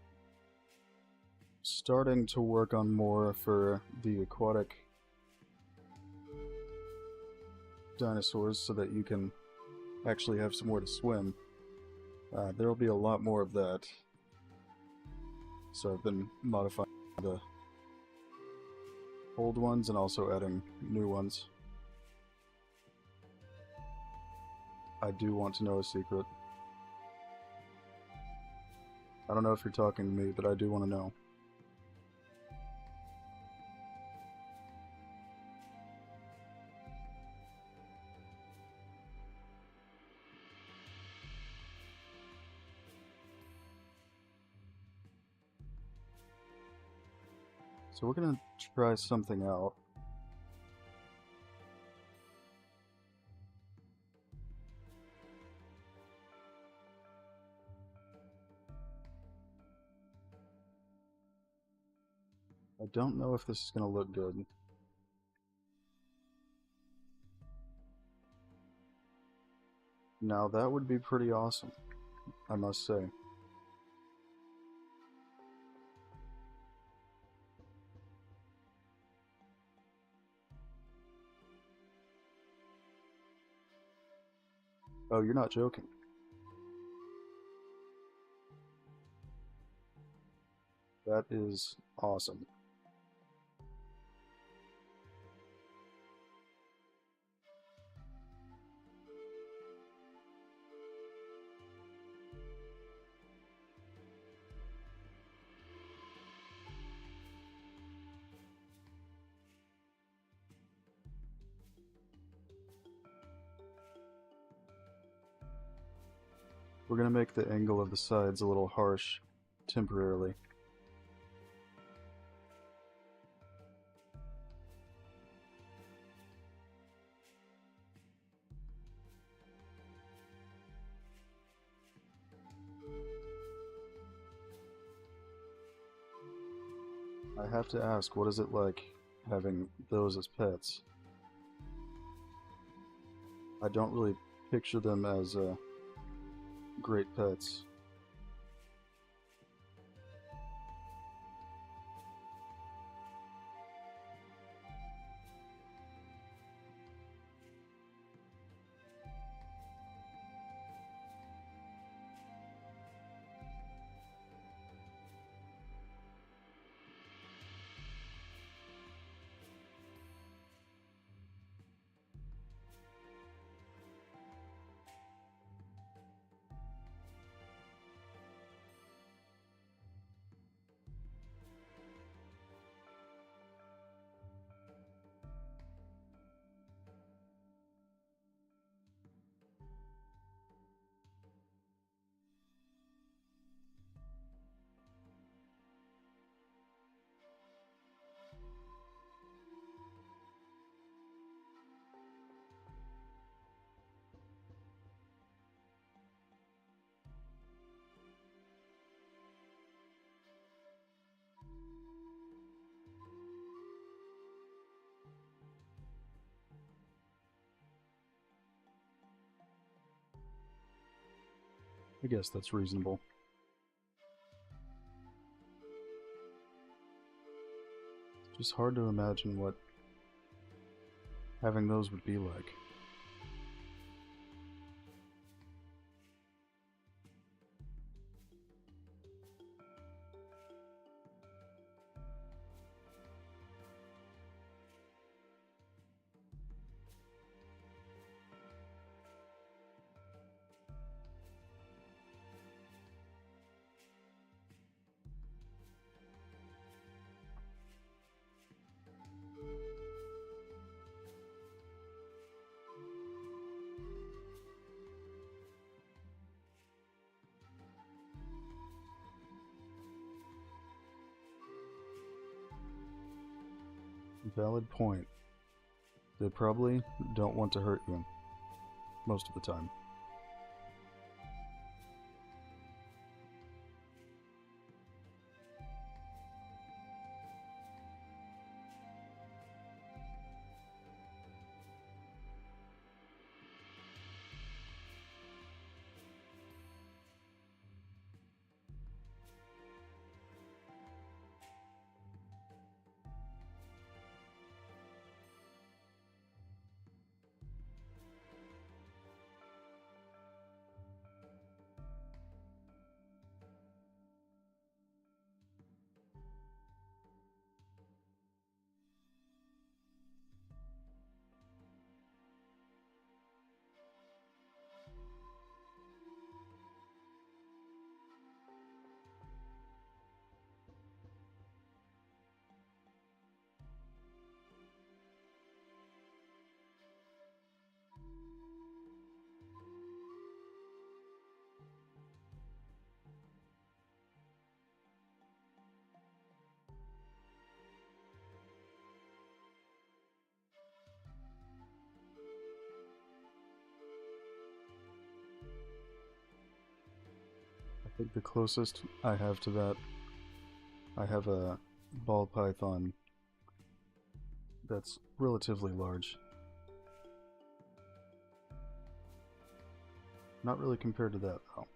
starting to work on more for the aquatic dinosaurs so that you can actually have somewhere to swim. There'll be a lot more of that. So I've been modifying the old ones and also adding new ones. I do want to know a secret. I don't know if you're talking to me, but I do want to know. So we're gonna try something out. I don't know if this is gonna look good. Now that would be pretty awesome, I must say. Oh, you're not joking. That is awesome. We're gonna make the angle of the sides a little harsh, temporarily. I have to ask, what is it like having those as pets? I don't really picture them as great pets. I guess that's reasonable. It's just hard to imagine what having those would be like. Valid point. They probably don't want to hurt you. Most of the time. I think the closest I have to that, I have a ball python that's relatively large. Not really compared to that, though.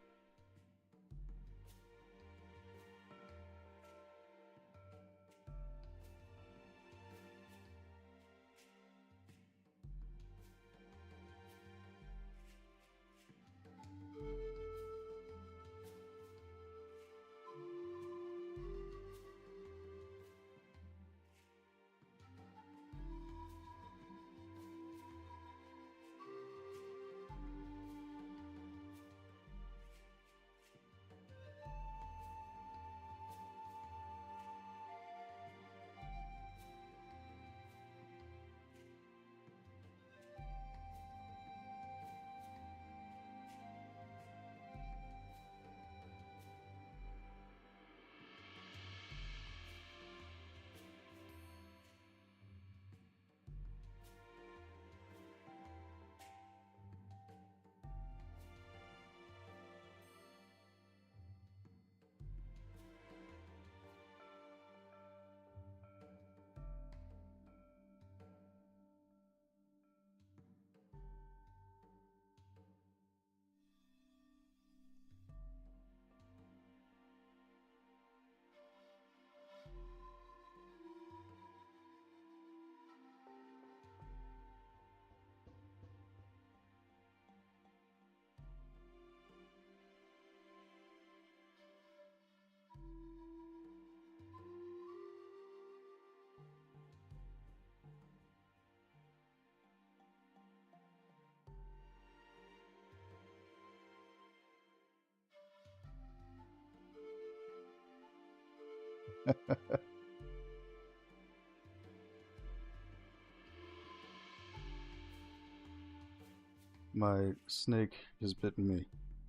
My snake has bitten me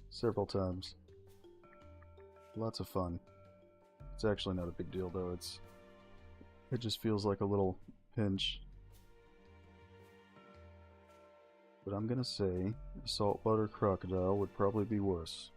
several times. Lots of fun. It's actually not a big deal though. It just feels like a little pinch. But I'm gonna say a saltwater crocodile would probably be worse.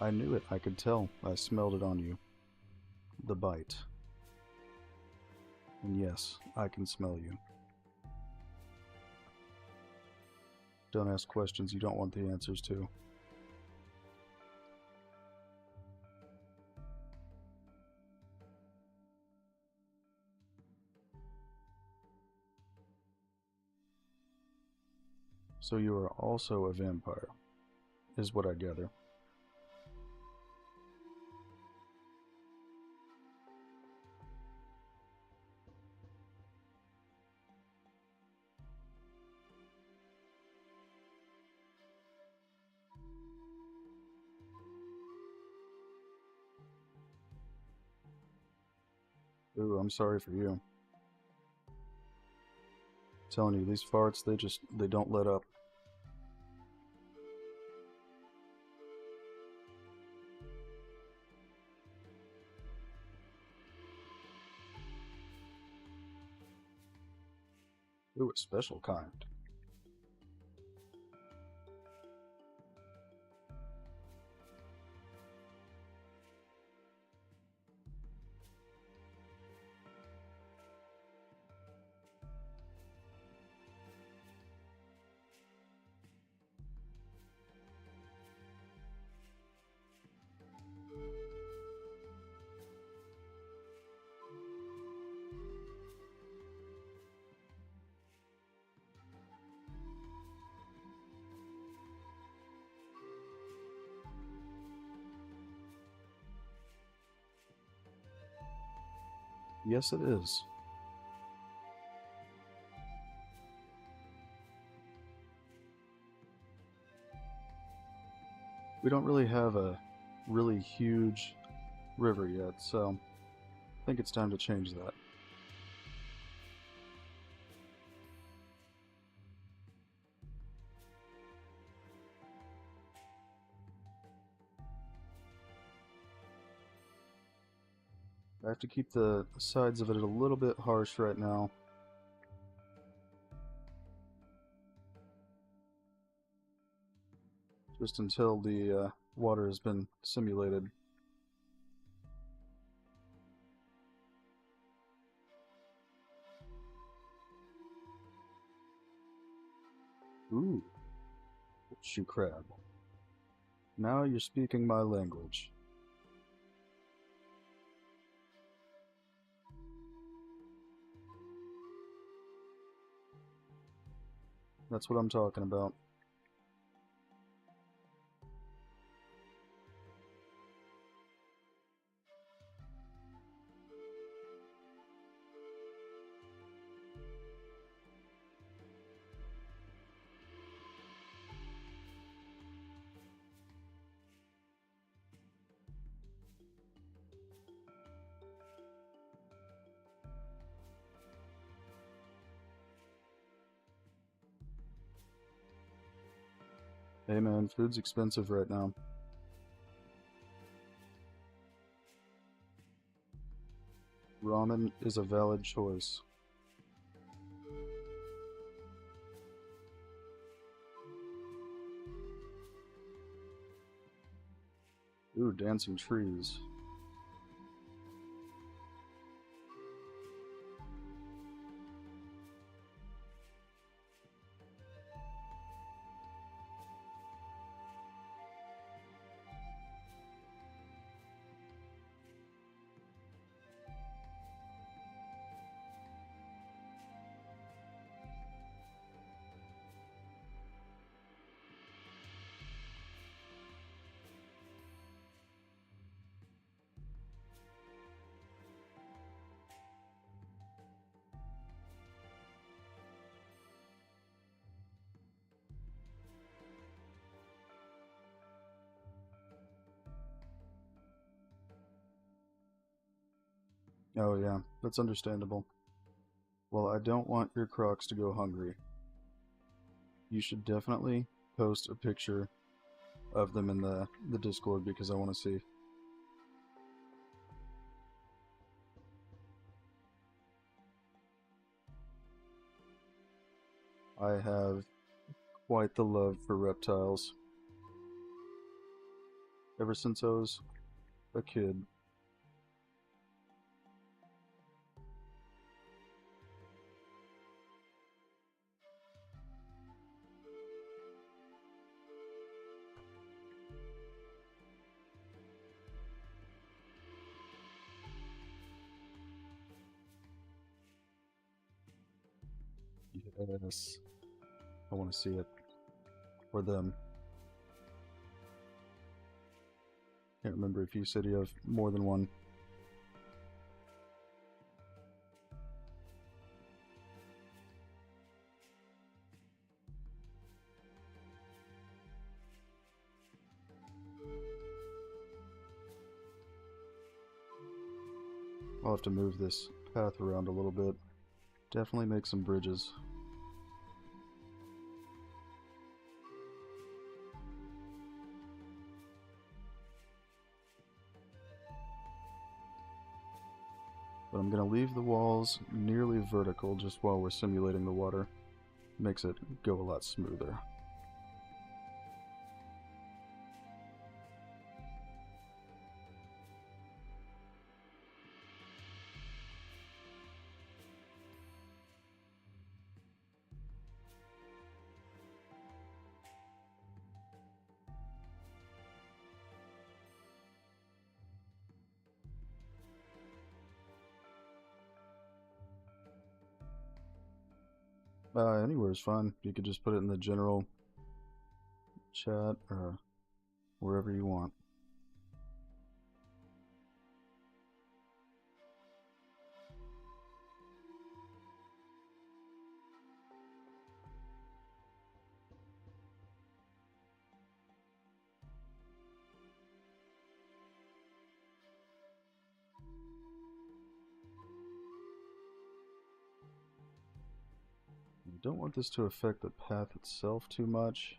I knew it. I could tell. I smelled it on you. The bite. And yes, I can smell you. Don't ask questions you don't want the answers to. So you are also a vampire, is what I gather. Ooh, I'm sorry for you. I'm telling you, these farts, they don't let up. Ooh, a special kind. Yes, it is. We don't really have a really huge river yet, so I think it's time to change that. I have to keep the sides of it a little bit harsh right now. Just until the water has been simulated. Ooh, shoe crab. Now you're speaking my language. That's what I'm talking about. Hey man, food's expensive right now. Ramen is a valid choice. Ooh, dancing trees. Oh yeah, that's understandable. Well, I don't want your crocs to go hungry. You should definitely post a picture of them in the Discord because I want to see. I have quite the love for reptiles. Ever since I was a kid. Yes. I want to see it. Or them. Can't remember if you said you have more than one. I'll have to move this path around a little bit. Definitely make some bridges. But I'm going to leave the walls nearly vertical just while we're simulating the water. Makes it go a lot smoother. Anywhere is fine. You could just put it in the general chat or wherever you want. You don't want this to affect the path itself too much.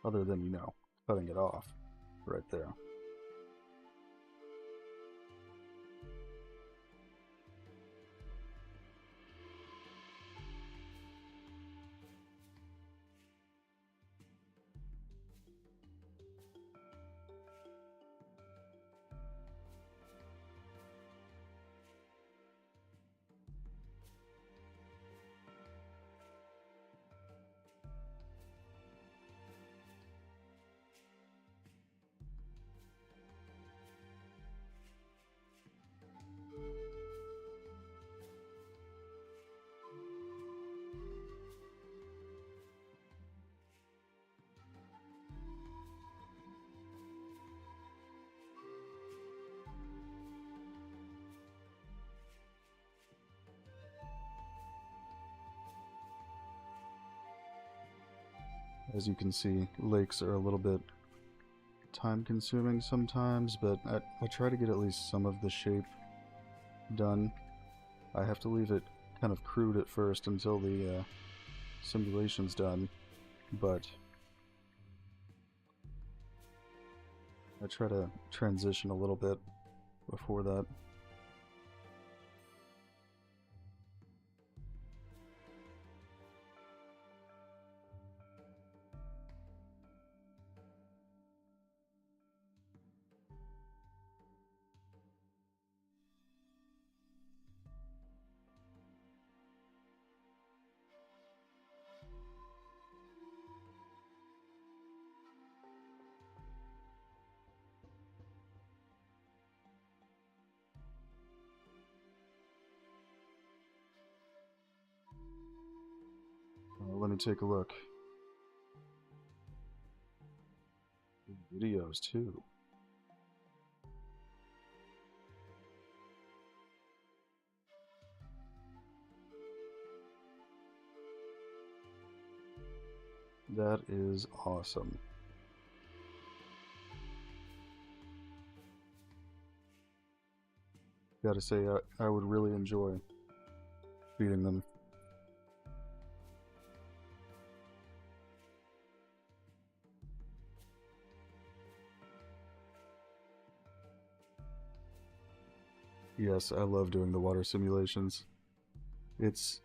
Other than, you know, cutting it off right there. As you can see, lakes are a little bit time-consuming sometimes, but I try to get at least some of the shape done. I have to leave it kind of crude at first until the simulation's done, but I try to transition a little bit before that. Let me take a look. Videos too. That is awesome. Gotta say, I would really enjoy feeding them. Yes, I love doing the water simulations. It's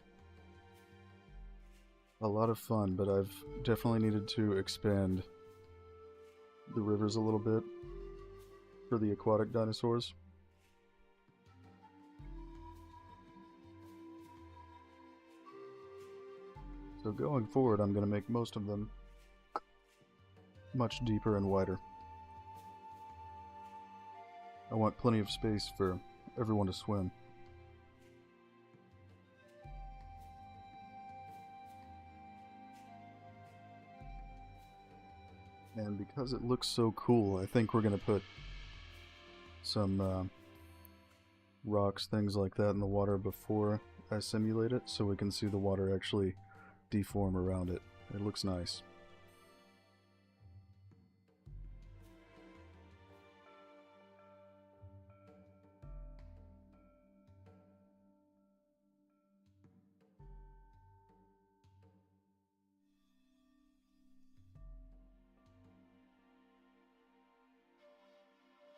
a lot of fun, but I've definitely needed to expand the rivers a little bit for the aquatic dinosaurs. So going forward, I'm going to make most of them much deeper and wider. I want plenty of space for everyone to swim. And because it looks so cool, I think we're going to put some rocks, things like that in the water before I simulate it, so we can see the water actually deform around it. It looks nice.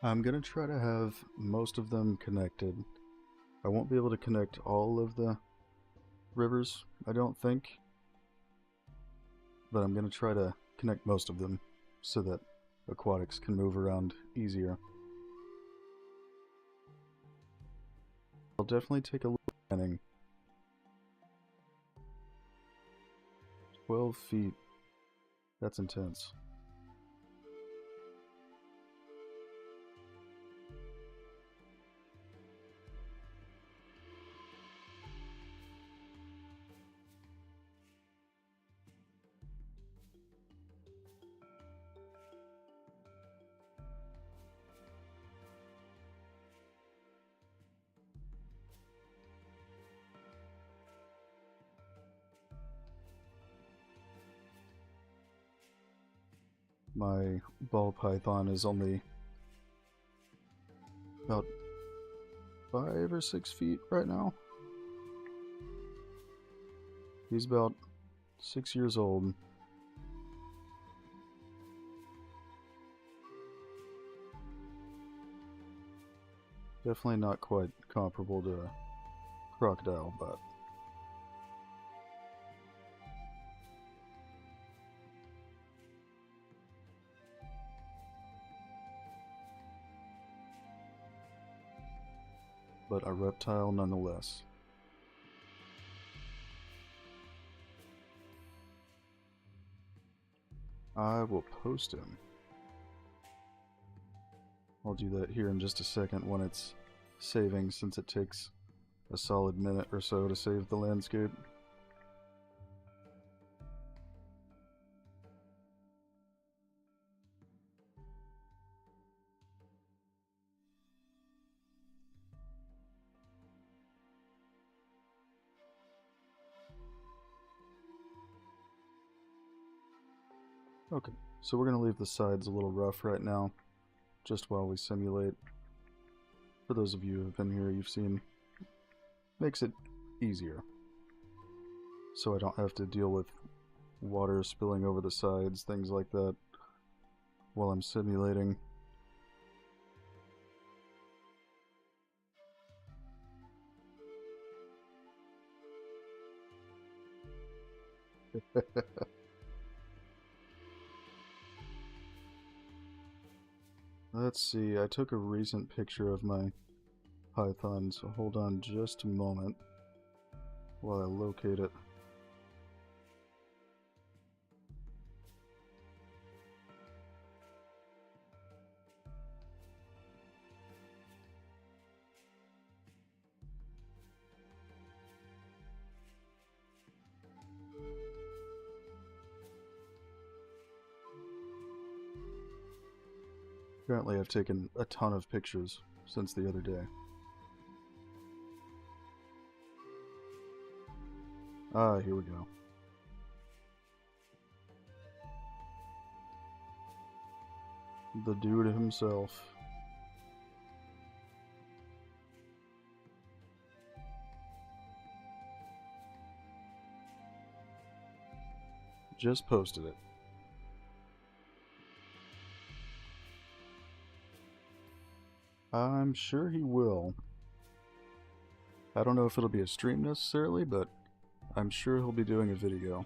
I'm going to try to have most of them connected. I won't be able to connect all of the rivers, I don't think, but I'm going to try to connect most of them so that aquatics can move around easier. I'll definitely take a look at planning. 12 feet. That's intense. My ball python is only about 5 or 6 feet right now. He's about 6 years old. Definitely not quite comparable to a crocodile, but a reptile nonetheless. I will post him. I'll do that here in just a second when it's saving, since it takes a solid minute or so to save the landscape. Okay, so we're going to leave the sides a little rough right now, just while we simulate. For those of you who have been here, you've seen, makes it easier. So I don't have to deal with water spilling over the sides, things like that, while I'm simulating. Let's see, I took a recent picture of my python, so hold on just a moment while I locate it. Apparently I've taken a ton of pictures since the other day. Ah, here we go. The dude himself. Just posted it. I'm sure he will. I don't know if it'll be a stream necessarily, but I'm sure he'll be doing a video.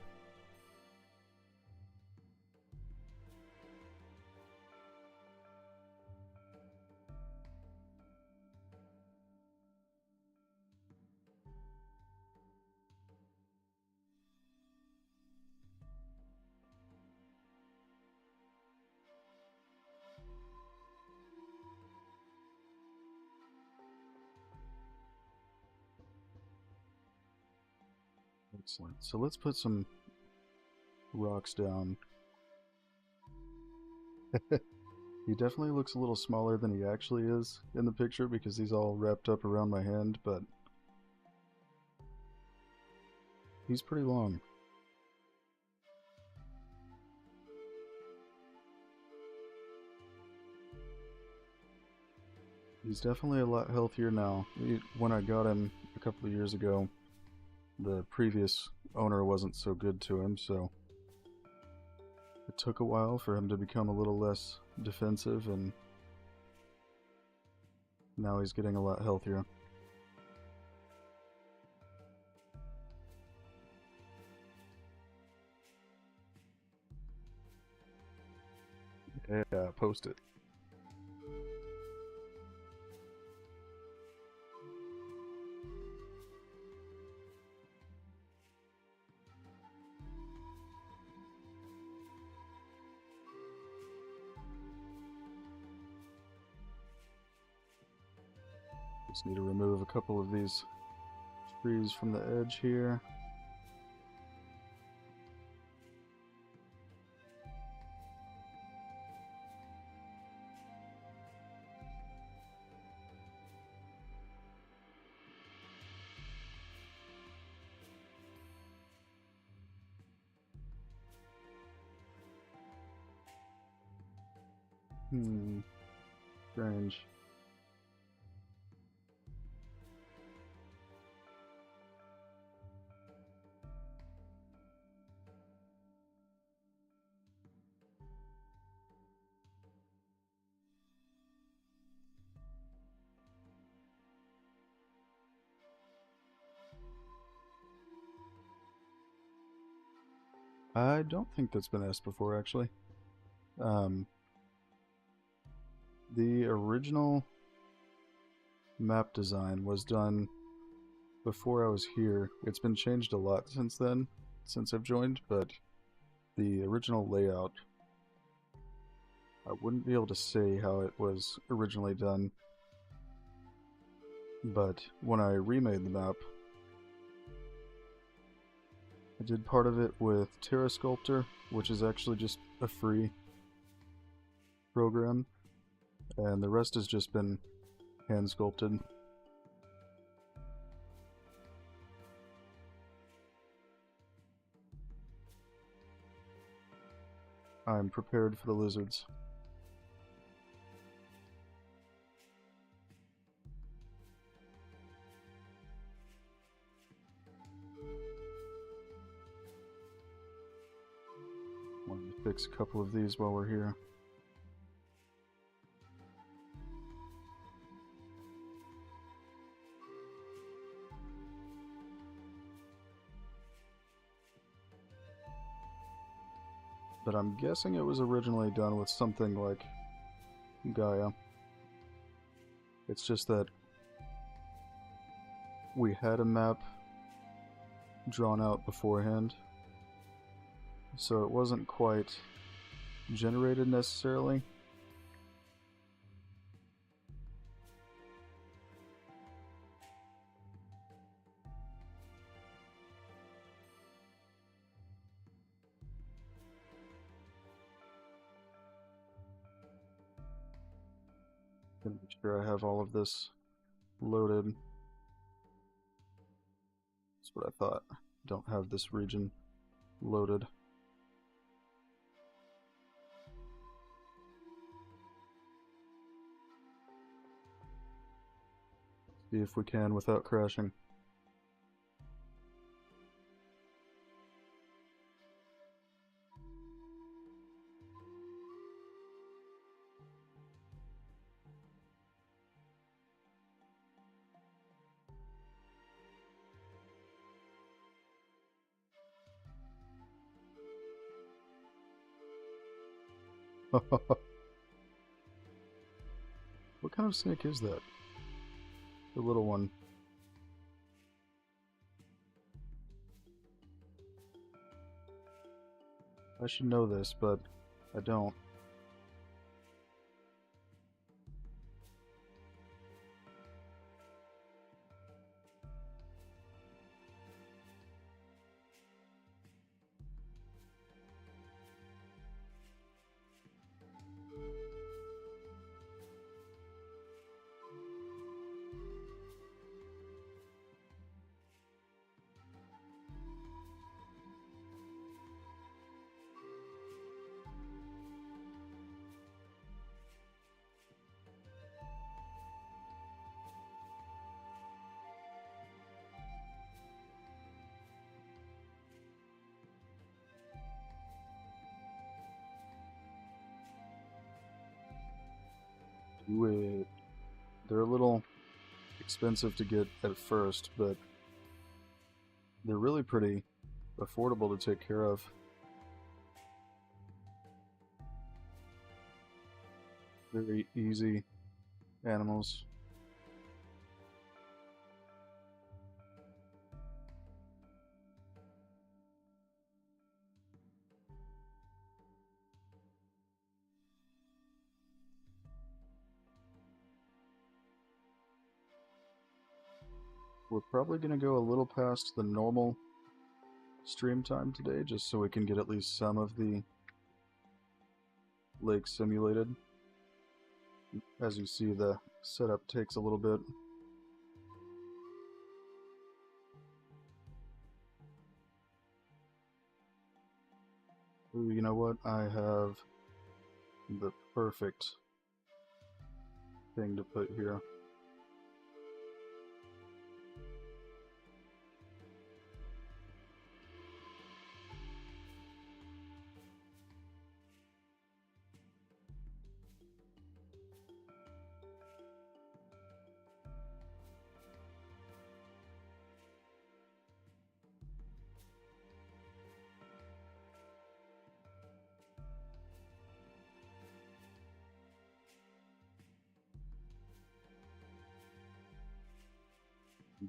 Excellent. So let's put some rocks down He definitely looks a little smaller than he actually is in the picture because he's all wrapped up around my hand, but he's pretty long. He's definitely a lot healthier now. When I got him a couple of years ago, the previous owner wasn't so good to him, so it took a while for him to become a little less defensive, and now he's getting a lot healthier. Yeah, post it. Just need to remove a couple of these trees from the edge here. Strange. I don't think that's been asked before, actually. Um, the original map design was done before I was here. It's been changed a lot since then, since I've joined, but the original layout, I wouldn't be able to say how it was originally done, but when I remade the map, I did part of it with Terra Sculptor, which is actually just a free program, and the rest has just been hand sculpted. I'm prepared for the lizards. Wanted to fix a couple of these while we're here. But I'm guessing it was originally done with something like Gaia. It's just that we had a map drawn out beforehand, so it wasn't quite generated necessarily. Gonna make sure I have all of this loaded. That's what I thought. Don't have this region loaded. See if we can without crashing. What kind of snake is that? The little one. I should know this, but I don't. Do it. They're a little expensive to get at first, but they're really pretty affordable to take care of. Very easy animals. We're probably going to go a little past the normal stream time today, just so we can get at least some of the lake simulated. As you see, the setup takes a little bit. Ooh, you know what? I have the perfect thing to put here.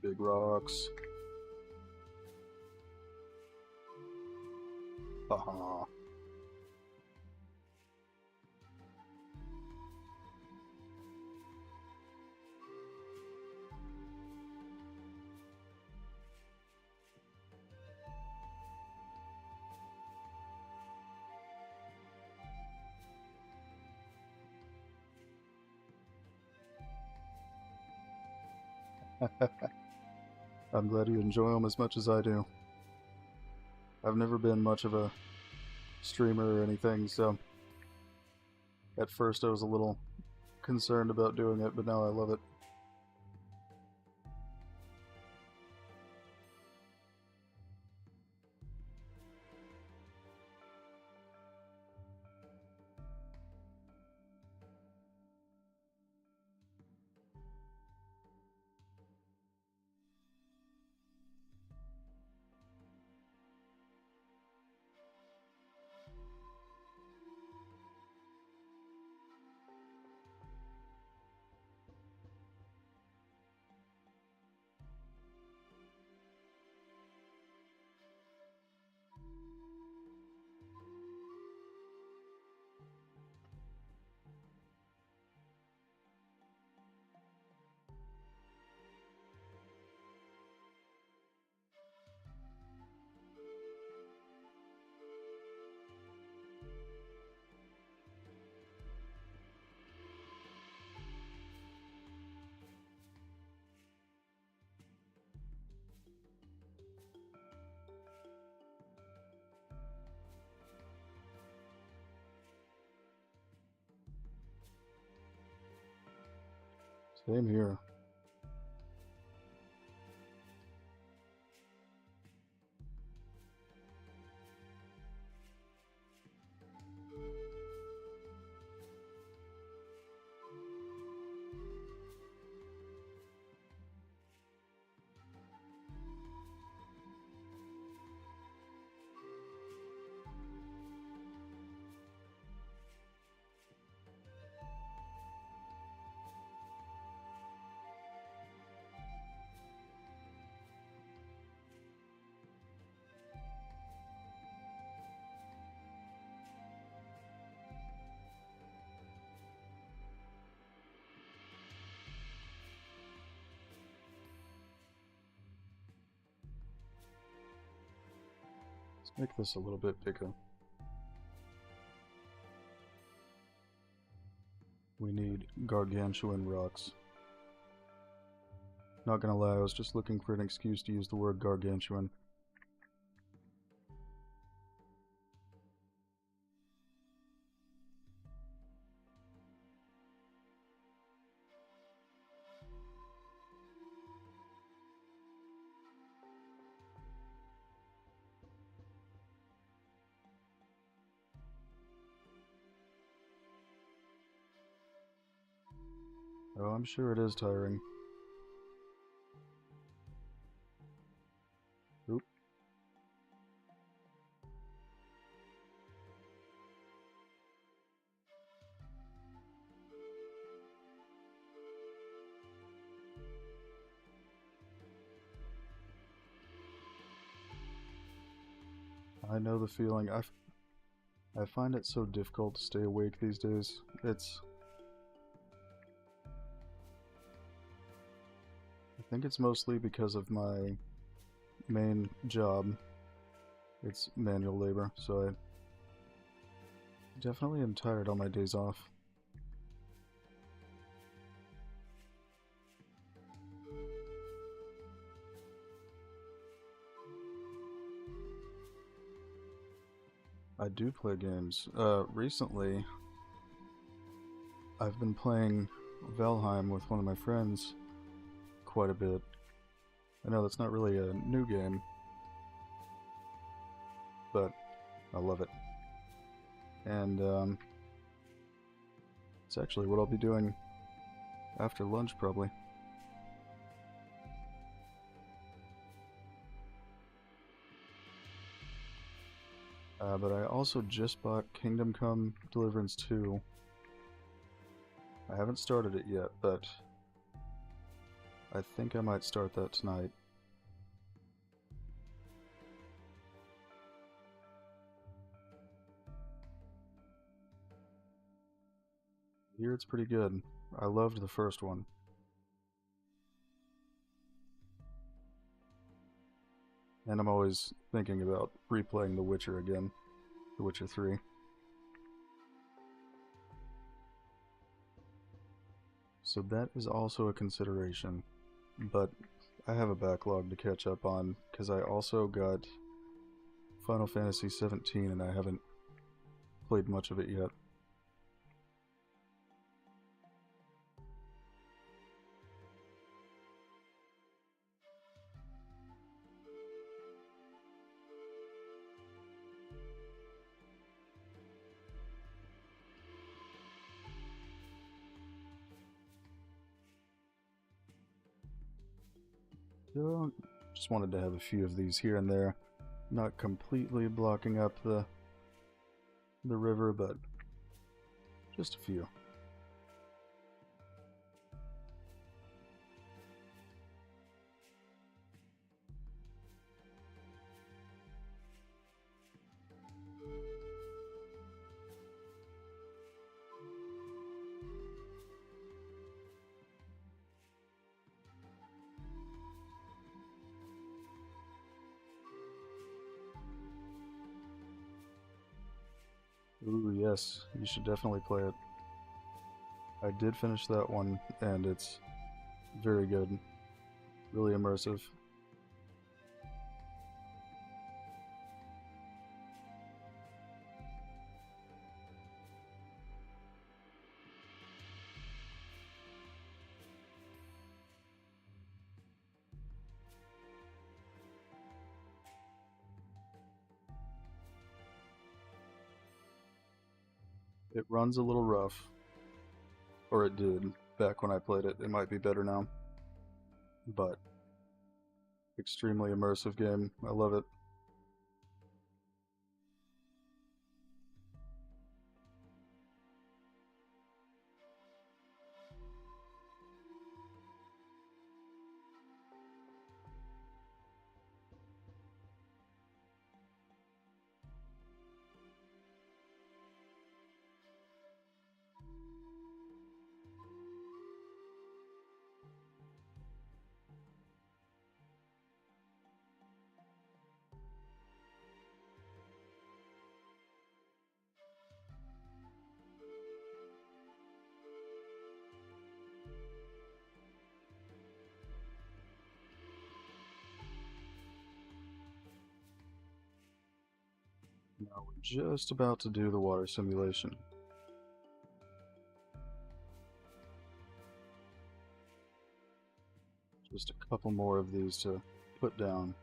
Big rocks. Haha. I'm glad you enjoy them as much as I do. I've never been much of a streamer or anything, so at first I was a little concerned about doing it, but now I love it. Same here. Let's make this a little bit bigger. We need gargantuan rocks. Not gonna lie, I was just looking for an excuse to use the word gargantuan. Oh, I'm sure it is tiring. Oop. I know the feeling. I find it so difficult to stay awake these days. I think it's mostly because of my main job. It's manual labor, so I definitely am tired on my days off. I do play games. Recently, I've been playing Valheim with one of my friends quite a bit. I know that's not really a new game, but I love it. And it's actually what I'll be doing after lunch, probably. But I also just bought Kingdom Come Deliverance 2. I haven't started it yet, but I think I might start that tonight. Here it's pretty good. I loved the first one. And I'm always thinking about replaying The Witcher again. The Witcher 3. So that is also a consideration. But I have a backlog to catch up on, because I also got Final Fantasy 17 and I haven't played much of it yet. So, just wanted to have a few of these here and there. Not completely blocking up the river, but just a few. Ooh, yes, you should definitely play it. I did finish that one, and it's very good. Really immersive. It runs a little rough, or it did back when I played it. It might be better now, but extremely immersive game. I love it. Now we're just about to do the water simulation. Just a couple more of these to put down.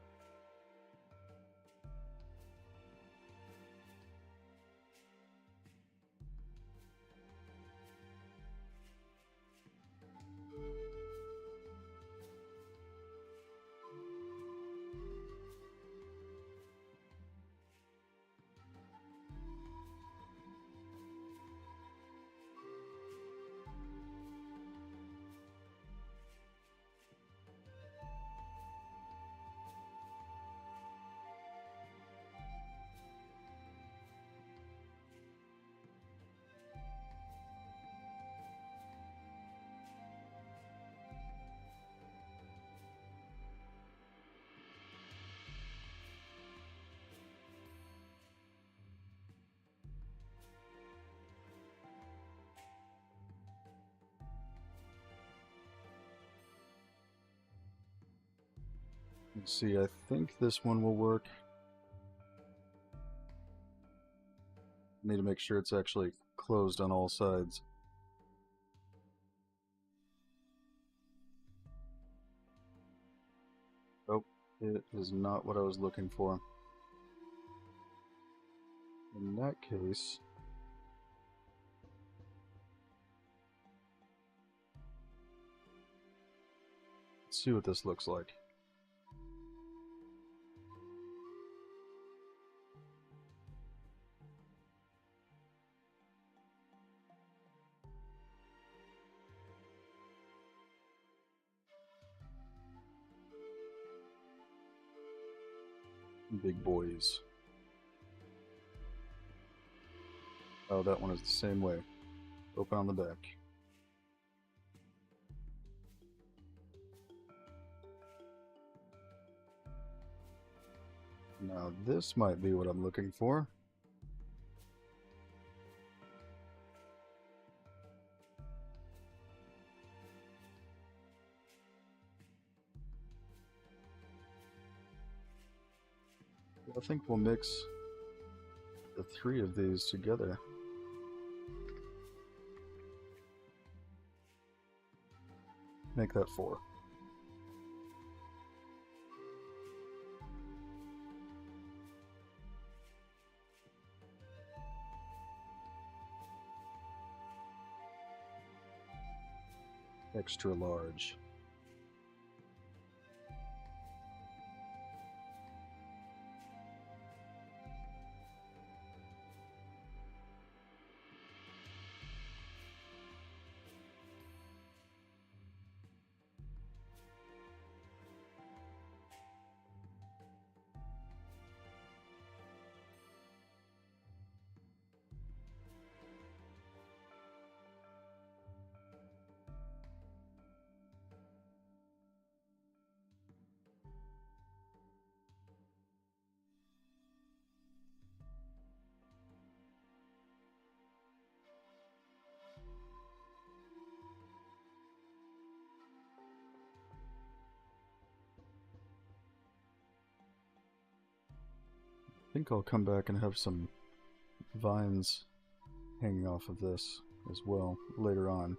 Let's see, I think this one will work. Need to make sure it's actually closed on all sides. Oh, it is not what I was looking for. In that case, let's see what this looks like. Big boys. Oh, that one is the same way. Open on the back. Now this might be what I'm looking for. I think we'll mix the 3 of these together. Make that 4. Extra large. I think I'll come back and have some vines hanging off of this as well later on.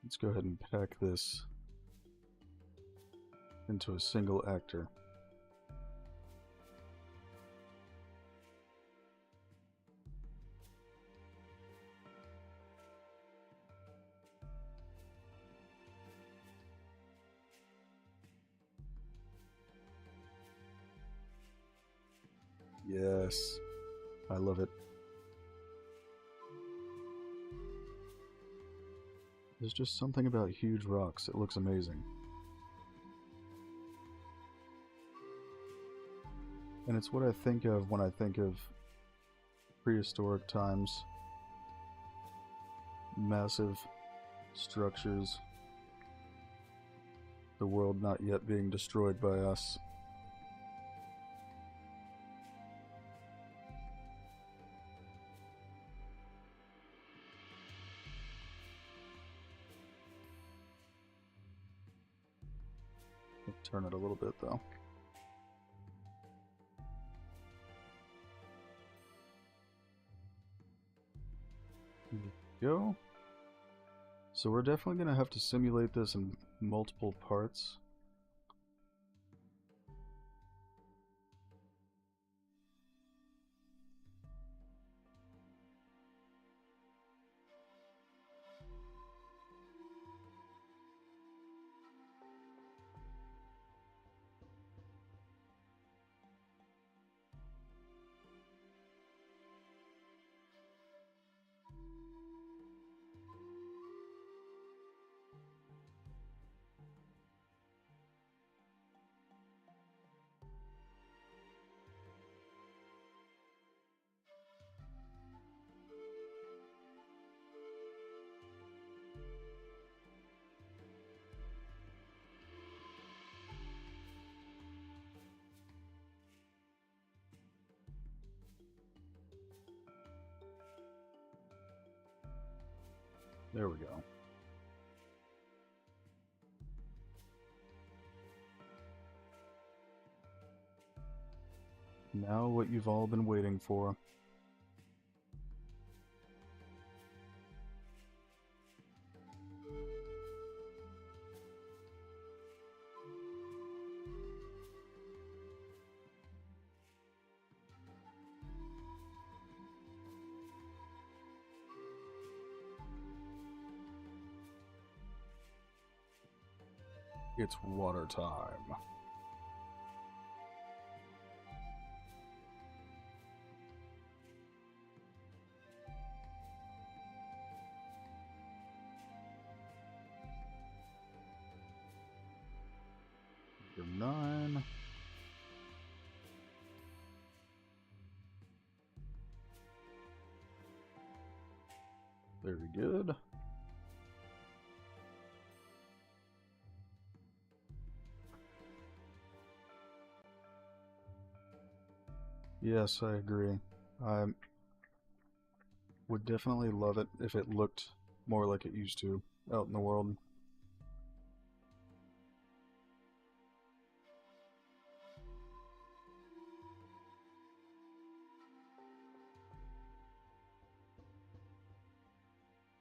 Let's go ahead and pack this into a single actor. Yes, I love it. There's just something about huge rocks. It looks amazing. And it's what I think of when I think of prehistoric times. Massive structures. The world not yet being destroyed by us. Turn it a little bit though. There we go. So we're definitely going to have to simulate this in multiple parts. There we go. Now what you've all been waiting for. It's water time. Number 9. Very good. Yes, I agree. I would definitely love it if it looked more like it used to out in the world.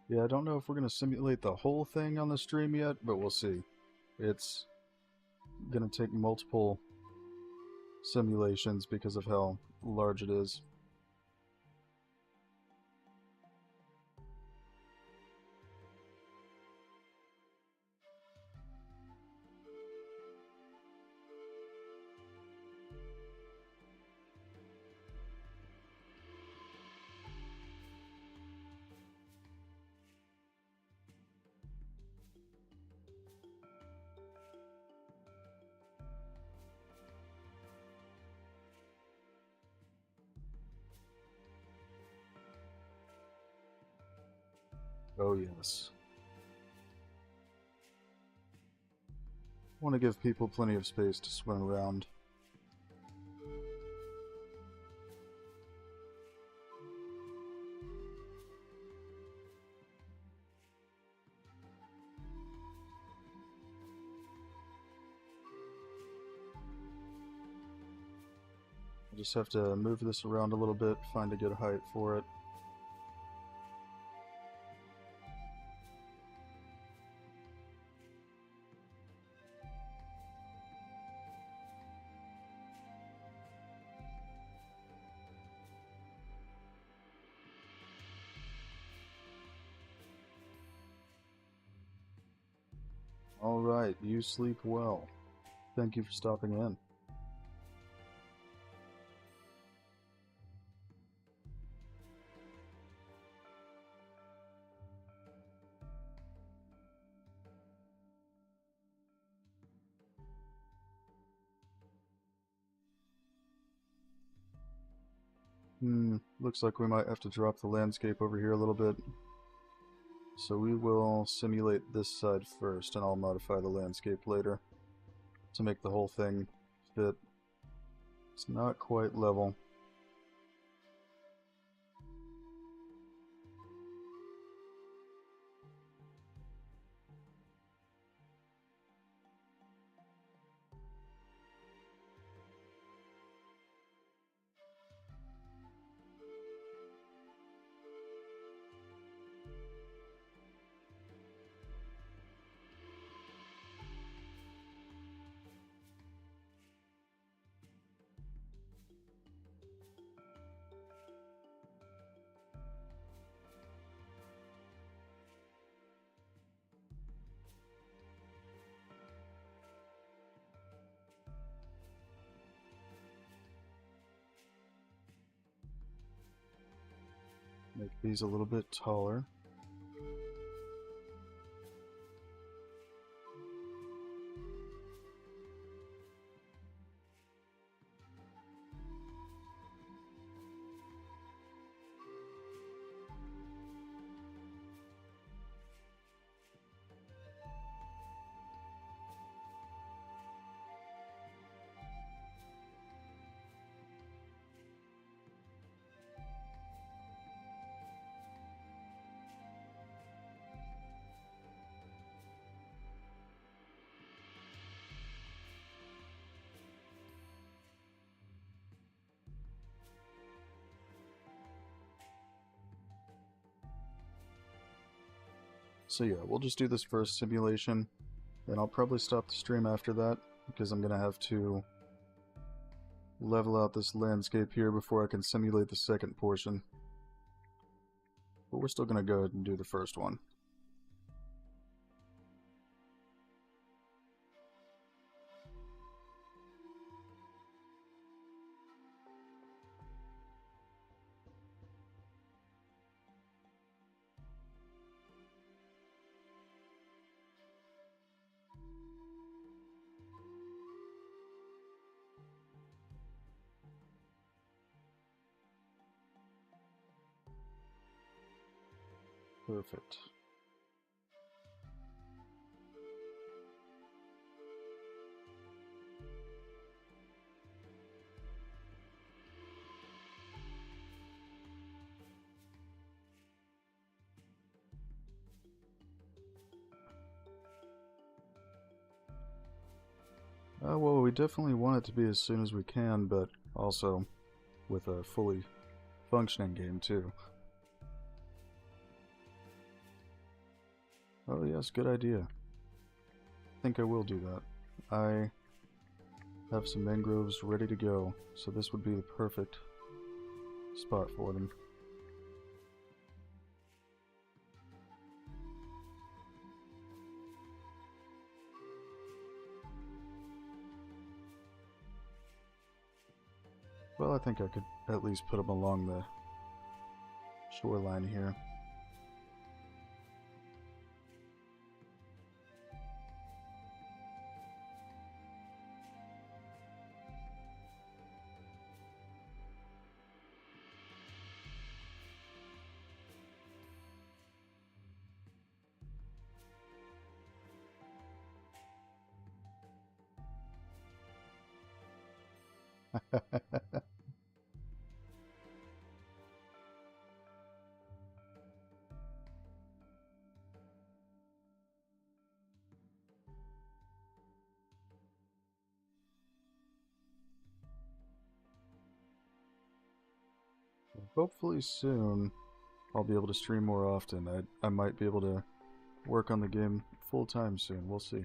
Yeah, I don't know if we're going to simulate the whole thing on the stream yet, but we'll see. It's going to take multiple simulations because of how large it is. Oh yes. Want to give people plenty of space to swim around. I just have to move this around a little bit, find a good height for it. Alright, you sleep well. Thank you for stopping in. Looks like we might have to drop the landscape over here a little bit. So we will simulate this side first, and I'll modify the landscape later to make the whole thing fit. It's not quite level. Make these a little bit taller. So yeah, we'll just do this first simulation, and I'll probably stop the stream after that, because I'm going to have to level out this landscape here before I can simulate the second portion. But we're still going to go ahead and do the first one. Perfect. Well, we definitely want it to be as soon as we can, but also with a fully functioning game too. Oh yes, good idea. I think I will do that. I have some mangroves ready to go, so this would be the perfect spot for them. Well, I think I could at least put them along the shoreline here. Hopefully soon I'll be able to stream more often. I might be able to work on the game full time soon. We'll see.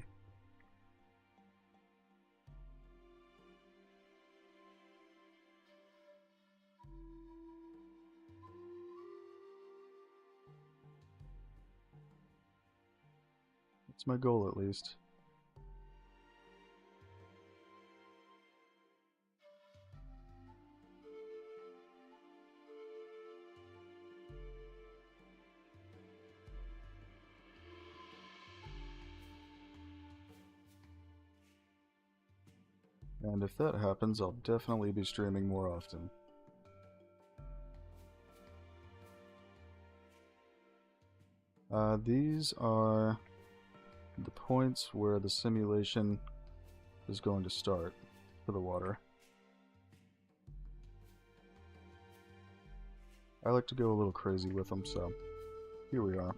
It's my goal at least. And if that happens, I'll definitely be streaming more often. These are the points where the simulation is going to start for the water. I like to go a little crazy with them, so here we are.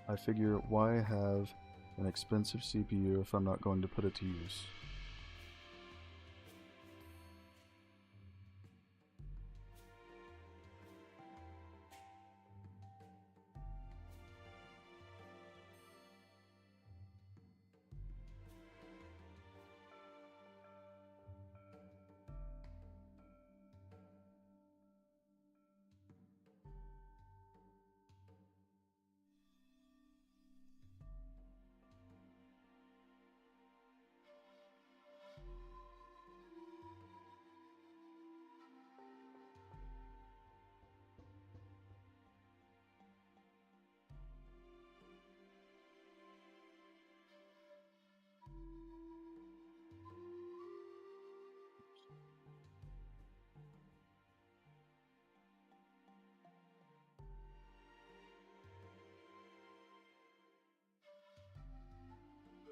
I figure, why have an expensive CPU if I'm not going to put it to use?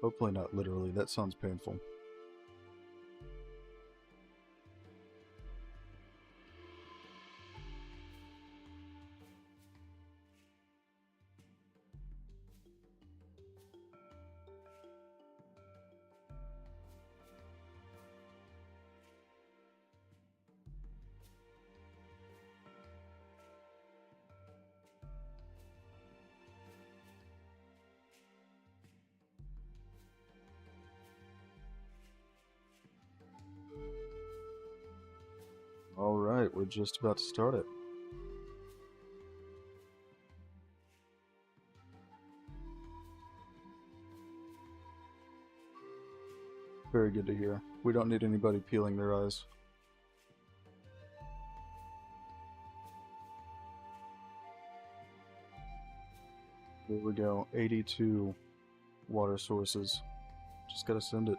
Hopefully not literally, that sounds painful. Alright, we're just about to start it. Very good to hear. We don't need anybody peeling their eyes. There we go, 82 water sources. Just gotta send it.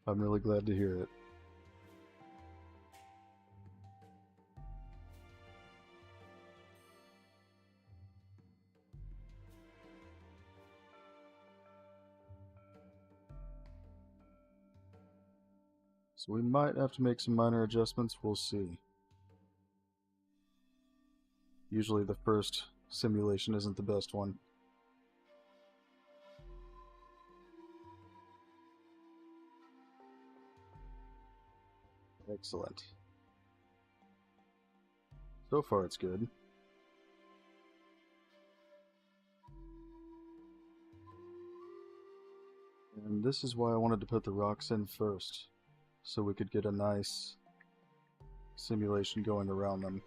I'm really glad to hear it. So we might have to make some minor adjustments, we'll see. Usually the first simulation isn't the best one. Excellent. So far it's good. And this is why I wanted to put the rocks in first, so we could get a nice simulation going around them.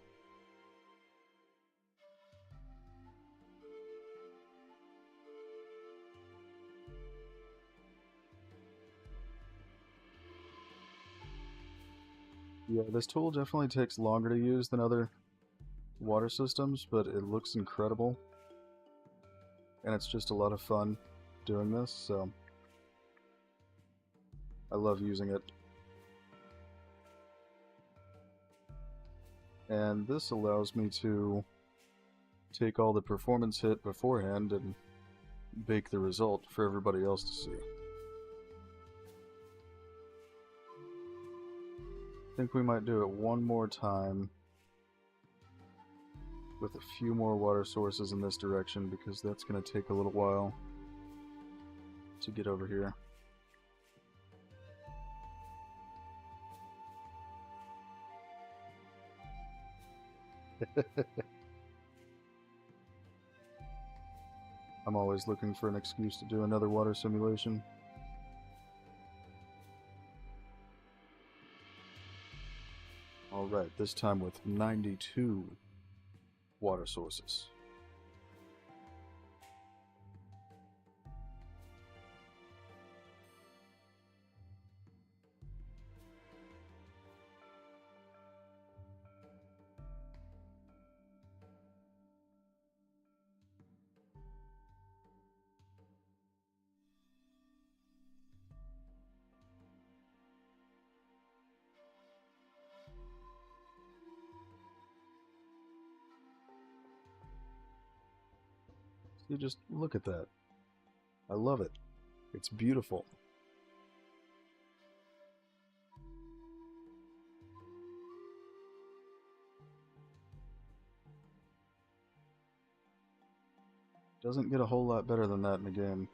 Yeah, this tool definitely takes longer to use than other water systems, but it looks incredible. And it's just a lot of fun doing this, so I love using it. And this allows me to take all the performance hit beforehand and bake the result for everybody else to see. I think we might do it one more time with a few more water sources in this direction, because that's going to take a little while to get over here. I'm always looking for an excuse to do another water simulation. Alright, this time with 92 water sources. See, just look at that. I love it. It's beautiful. Doesn't get a whole lot better than that in the game.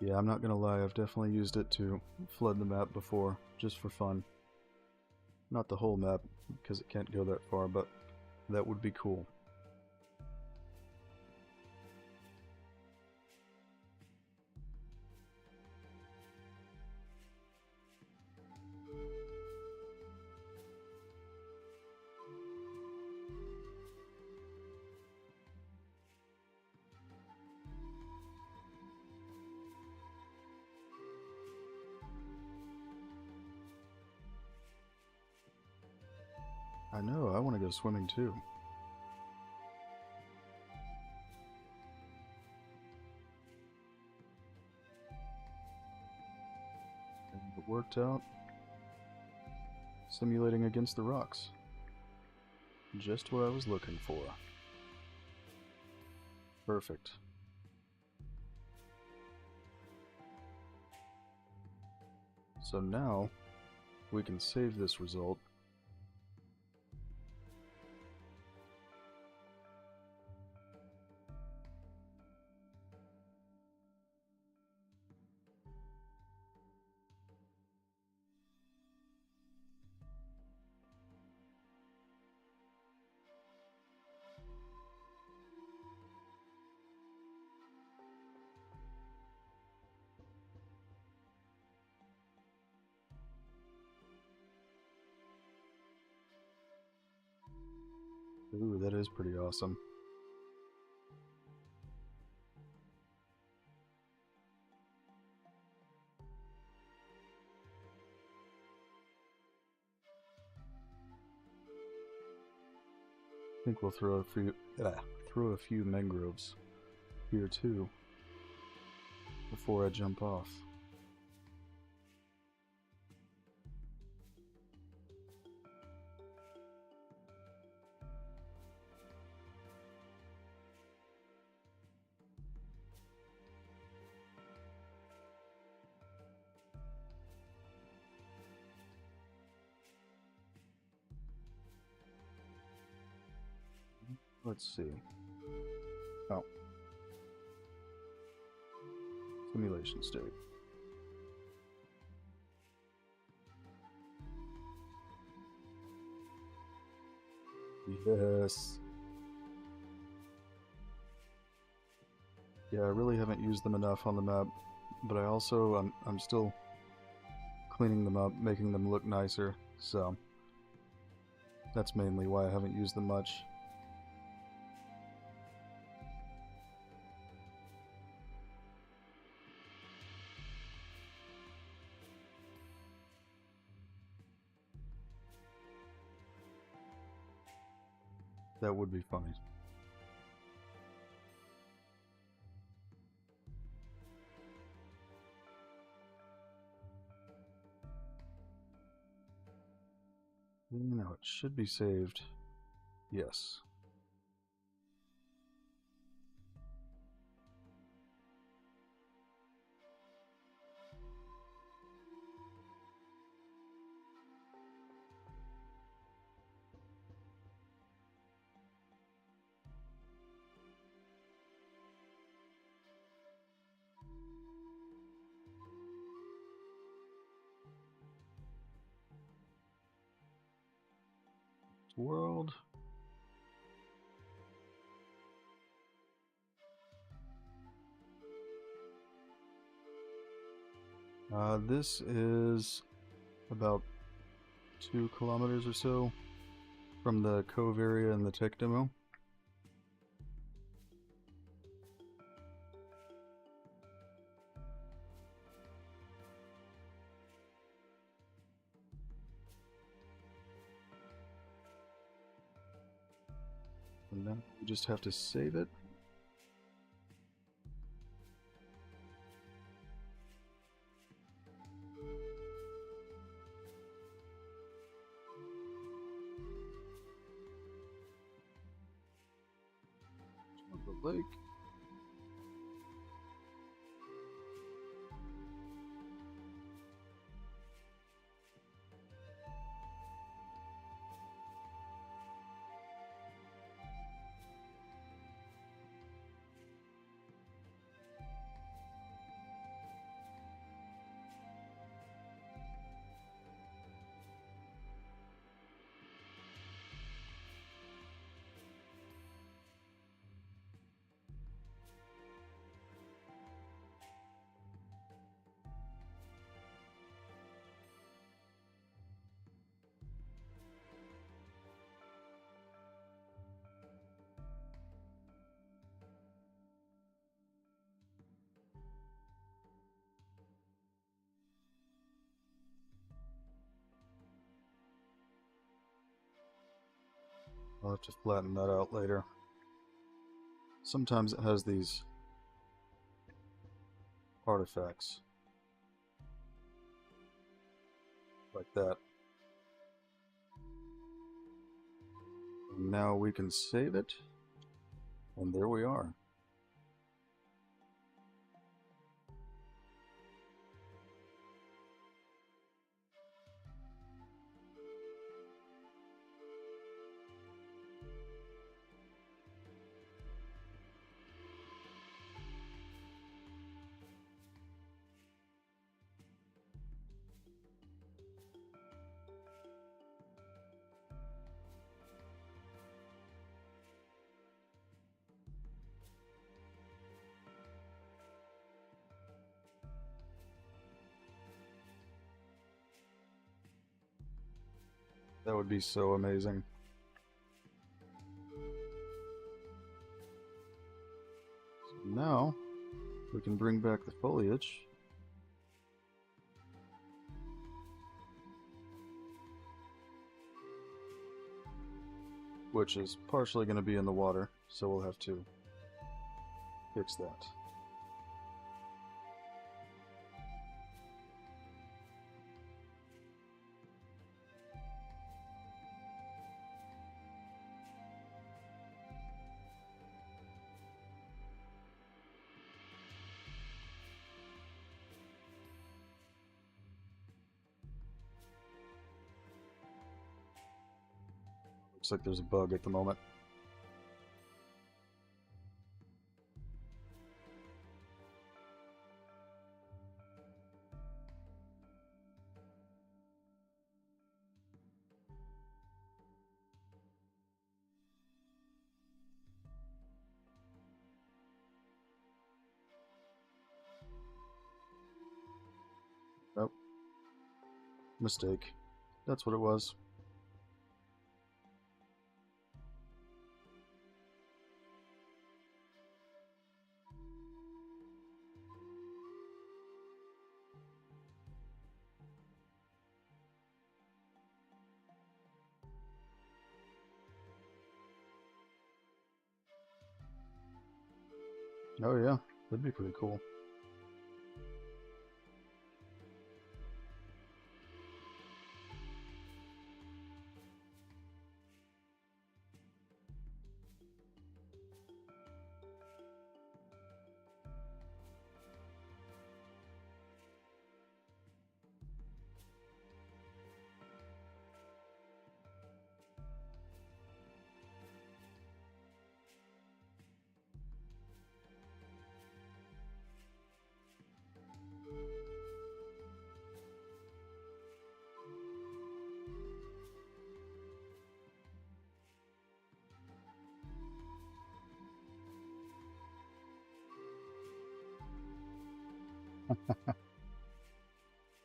Yeah, I'm not gonna lie, I've definitely used it to flood the map before, just for fun. Not the whole map, because it can't go that far, but that would be cool. I know, I want to go swimming too. And it worked out. Simulating against the rocks. Just what I was looking for. Perfect. So now, we can save this result. Ooh, that is pretty awesome. I think we'll throw a few mangroves here too before I jump off. Let's see. Oh. Simulation state. Yes. Yeah, I really haven't used them enough on the map, but I'm still cleaning them up, making them look nicer, so that's mainly why I haven't used them much. That would be funny. No, it should be saved. Yes. World. This is about 2 kilometers or so from the cove area and the tech demo. And then we just have to save it. The lake. I'll have to flatten that out later. Sometimes it has these artifacts. Like that. And now we can save it. And there we are. That would be so amazing. So now we can bring back the foliage. Which is partially going to be in the water, so we'll have to fix that. Looks like there's a bug at the moment. Nope. Mistake. That's what it was. Oh yeah, that'd be pretty cool.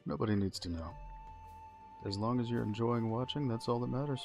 Nobody needs to know. As long as you're enjoying watching, that's all that matters.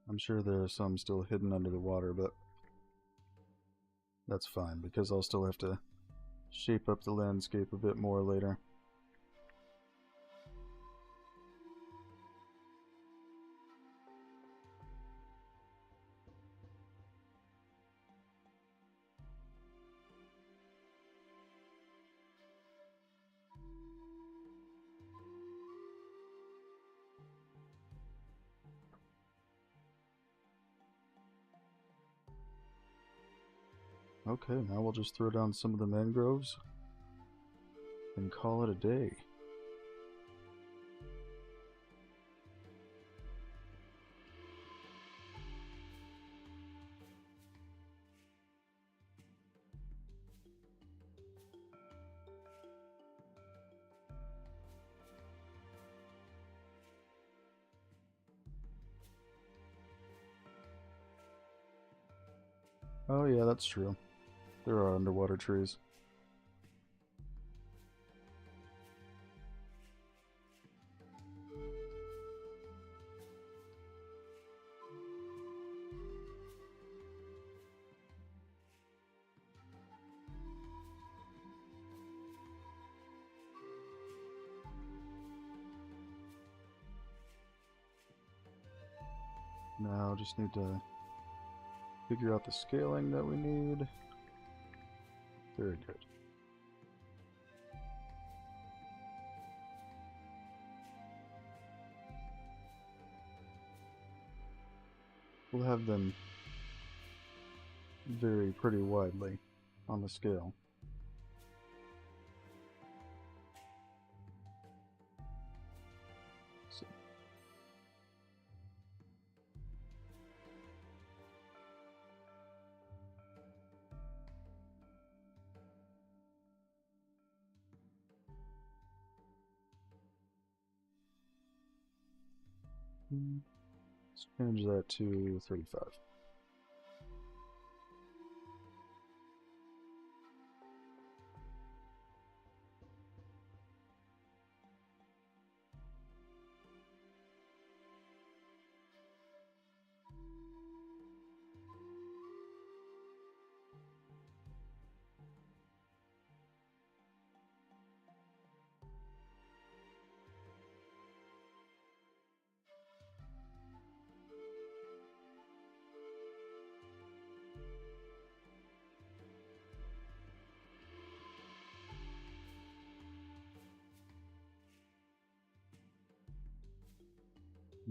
I'm sure there are some still hidden under the water, but that's fine, because I'll still have to shape up the landscape a bit more later. Okay, now we'll just throw down some of the mangroves and call it a day. Oh yeah, that's true. There are underwater trees. Now just need to figure out the scaling that we need. Very good. We'll have them vary pretty widely on the scale. So, let's change that to 35.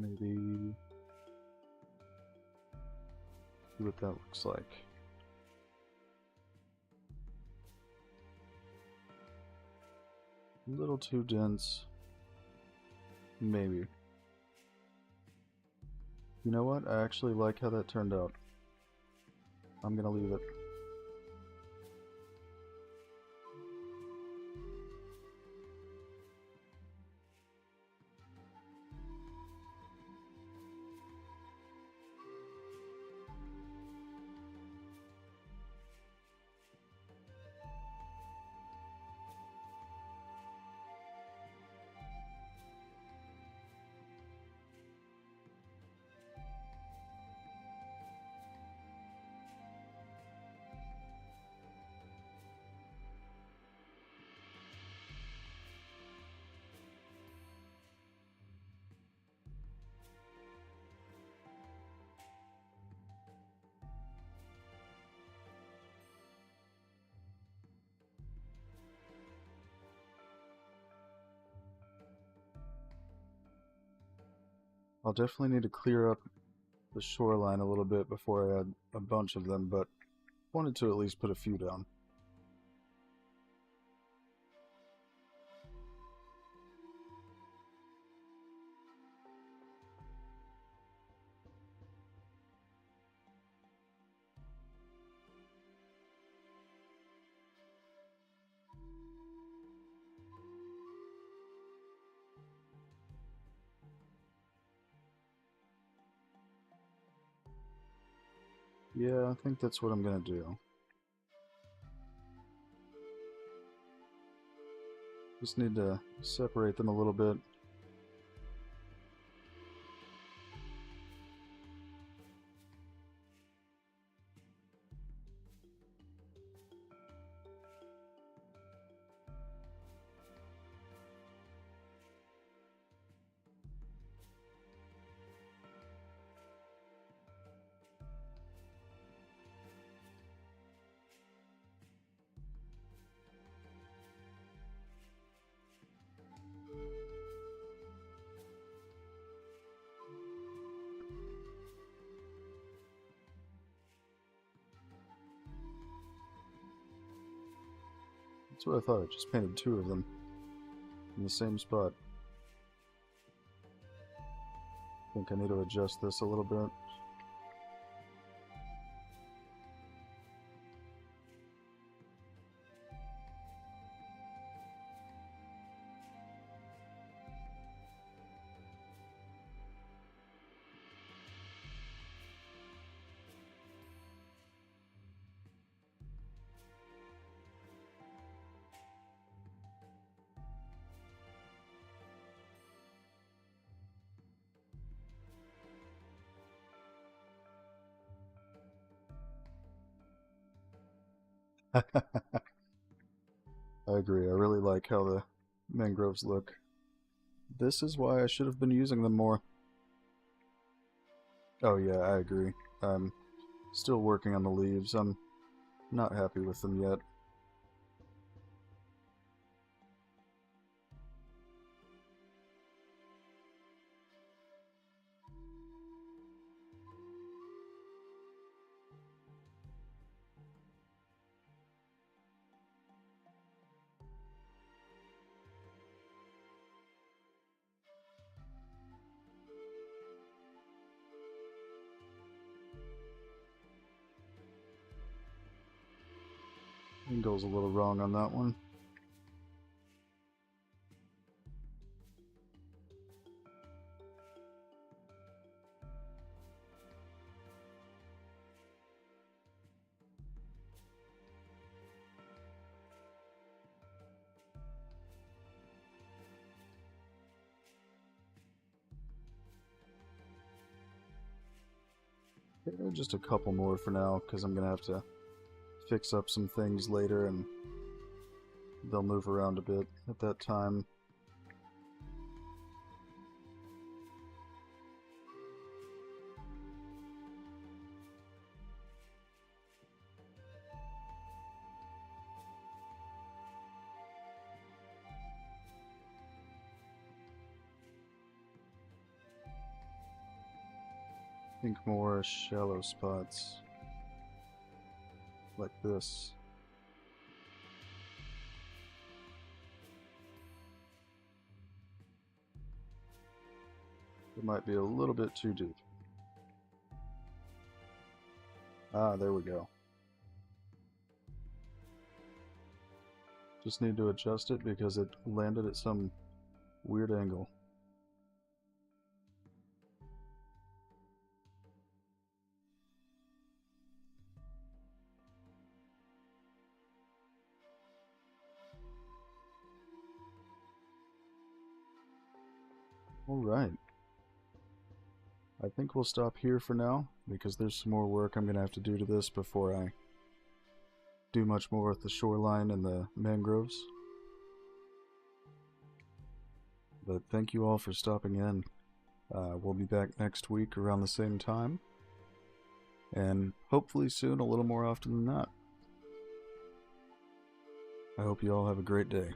Maybe see what that looks like. A little too dense. Maybe. You know what? I actually like how that turned out. I'm gonna leave it. I'll definitely need to clear up the shoreline a little bit before I add a bunch of them, but wanted to at least put a few down. Yeah, I think that's what I'm gonna do. Just need to separate them a little bit. That's what I thought. I just painted two of them in the same spot. I think I need to adjust this a little bit. I agree. I really like how the mangroves look. This is why I should have been using them more. Oh yeah, I agree. I'm still working on the leaves. I'm not happy with them yet. Angle's a little wrong on that one. Just a couple more for now, because I'm going to have to fix up some things later, and they'll move around a bit at that time. I think more shallow spots, like this. It might be a little bit too deep. Ah, there we go. Just need to adjust it because it landed at some weird angle. Alright. I think we'll stop here for now, because there's some more work I'm going to have to do to this before I do much more with the shoreline and the mangroves. But thank you all for stopping in. We'll be back next week around the same time, and hopefully soon a little more often than that. I hope you all have a great day.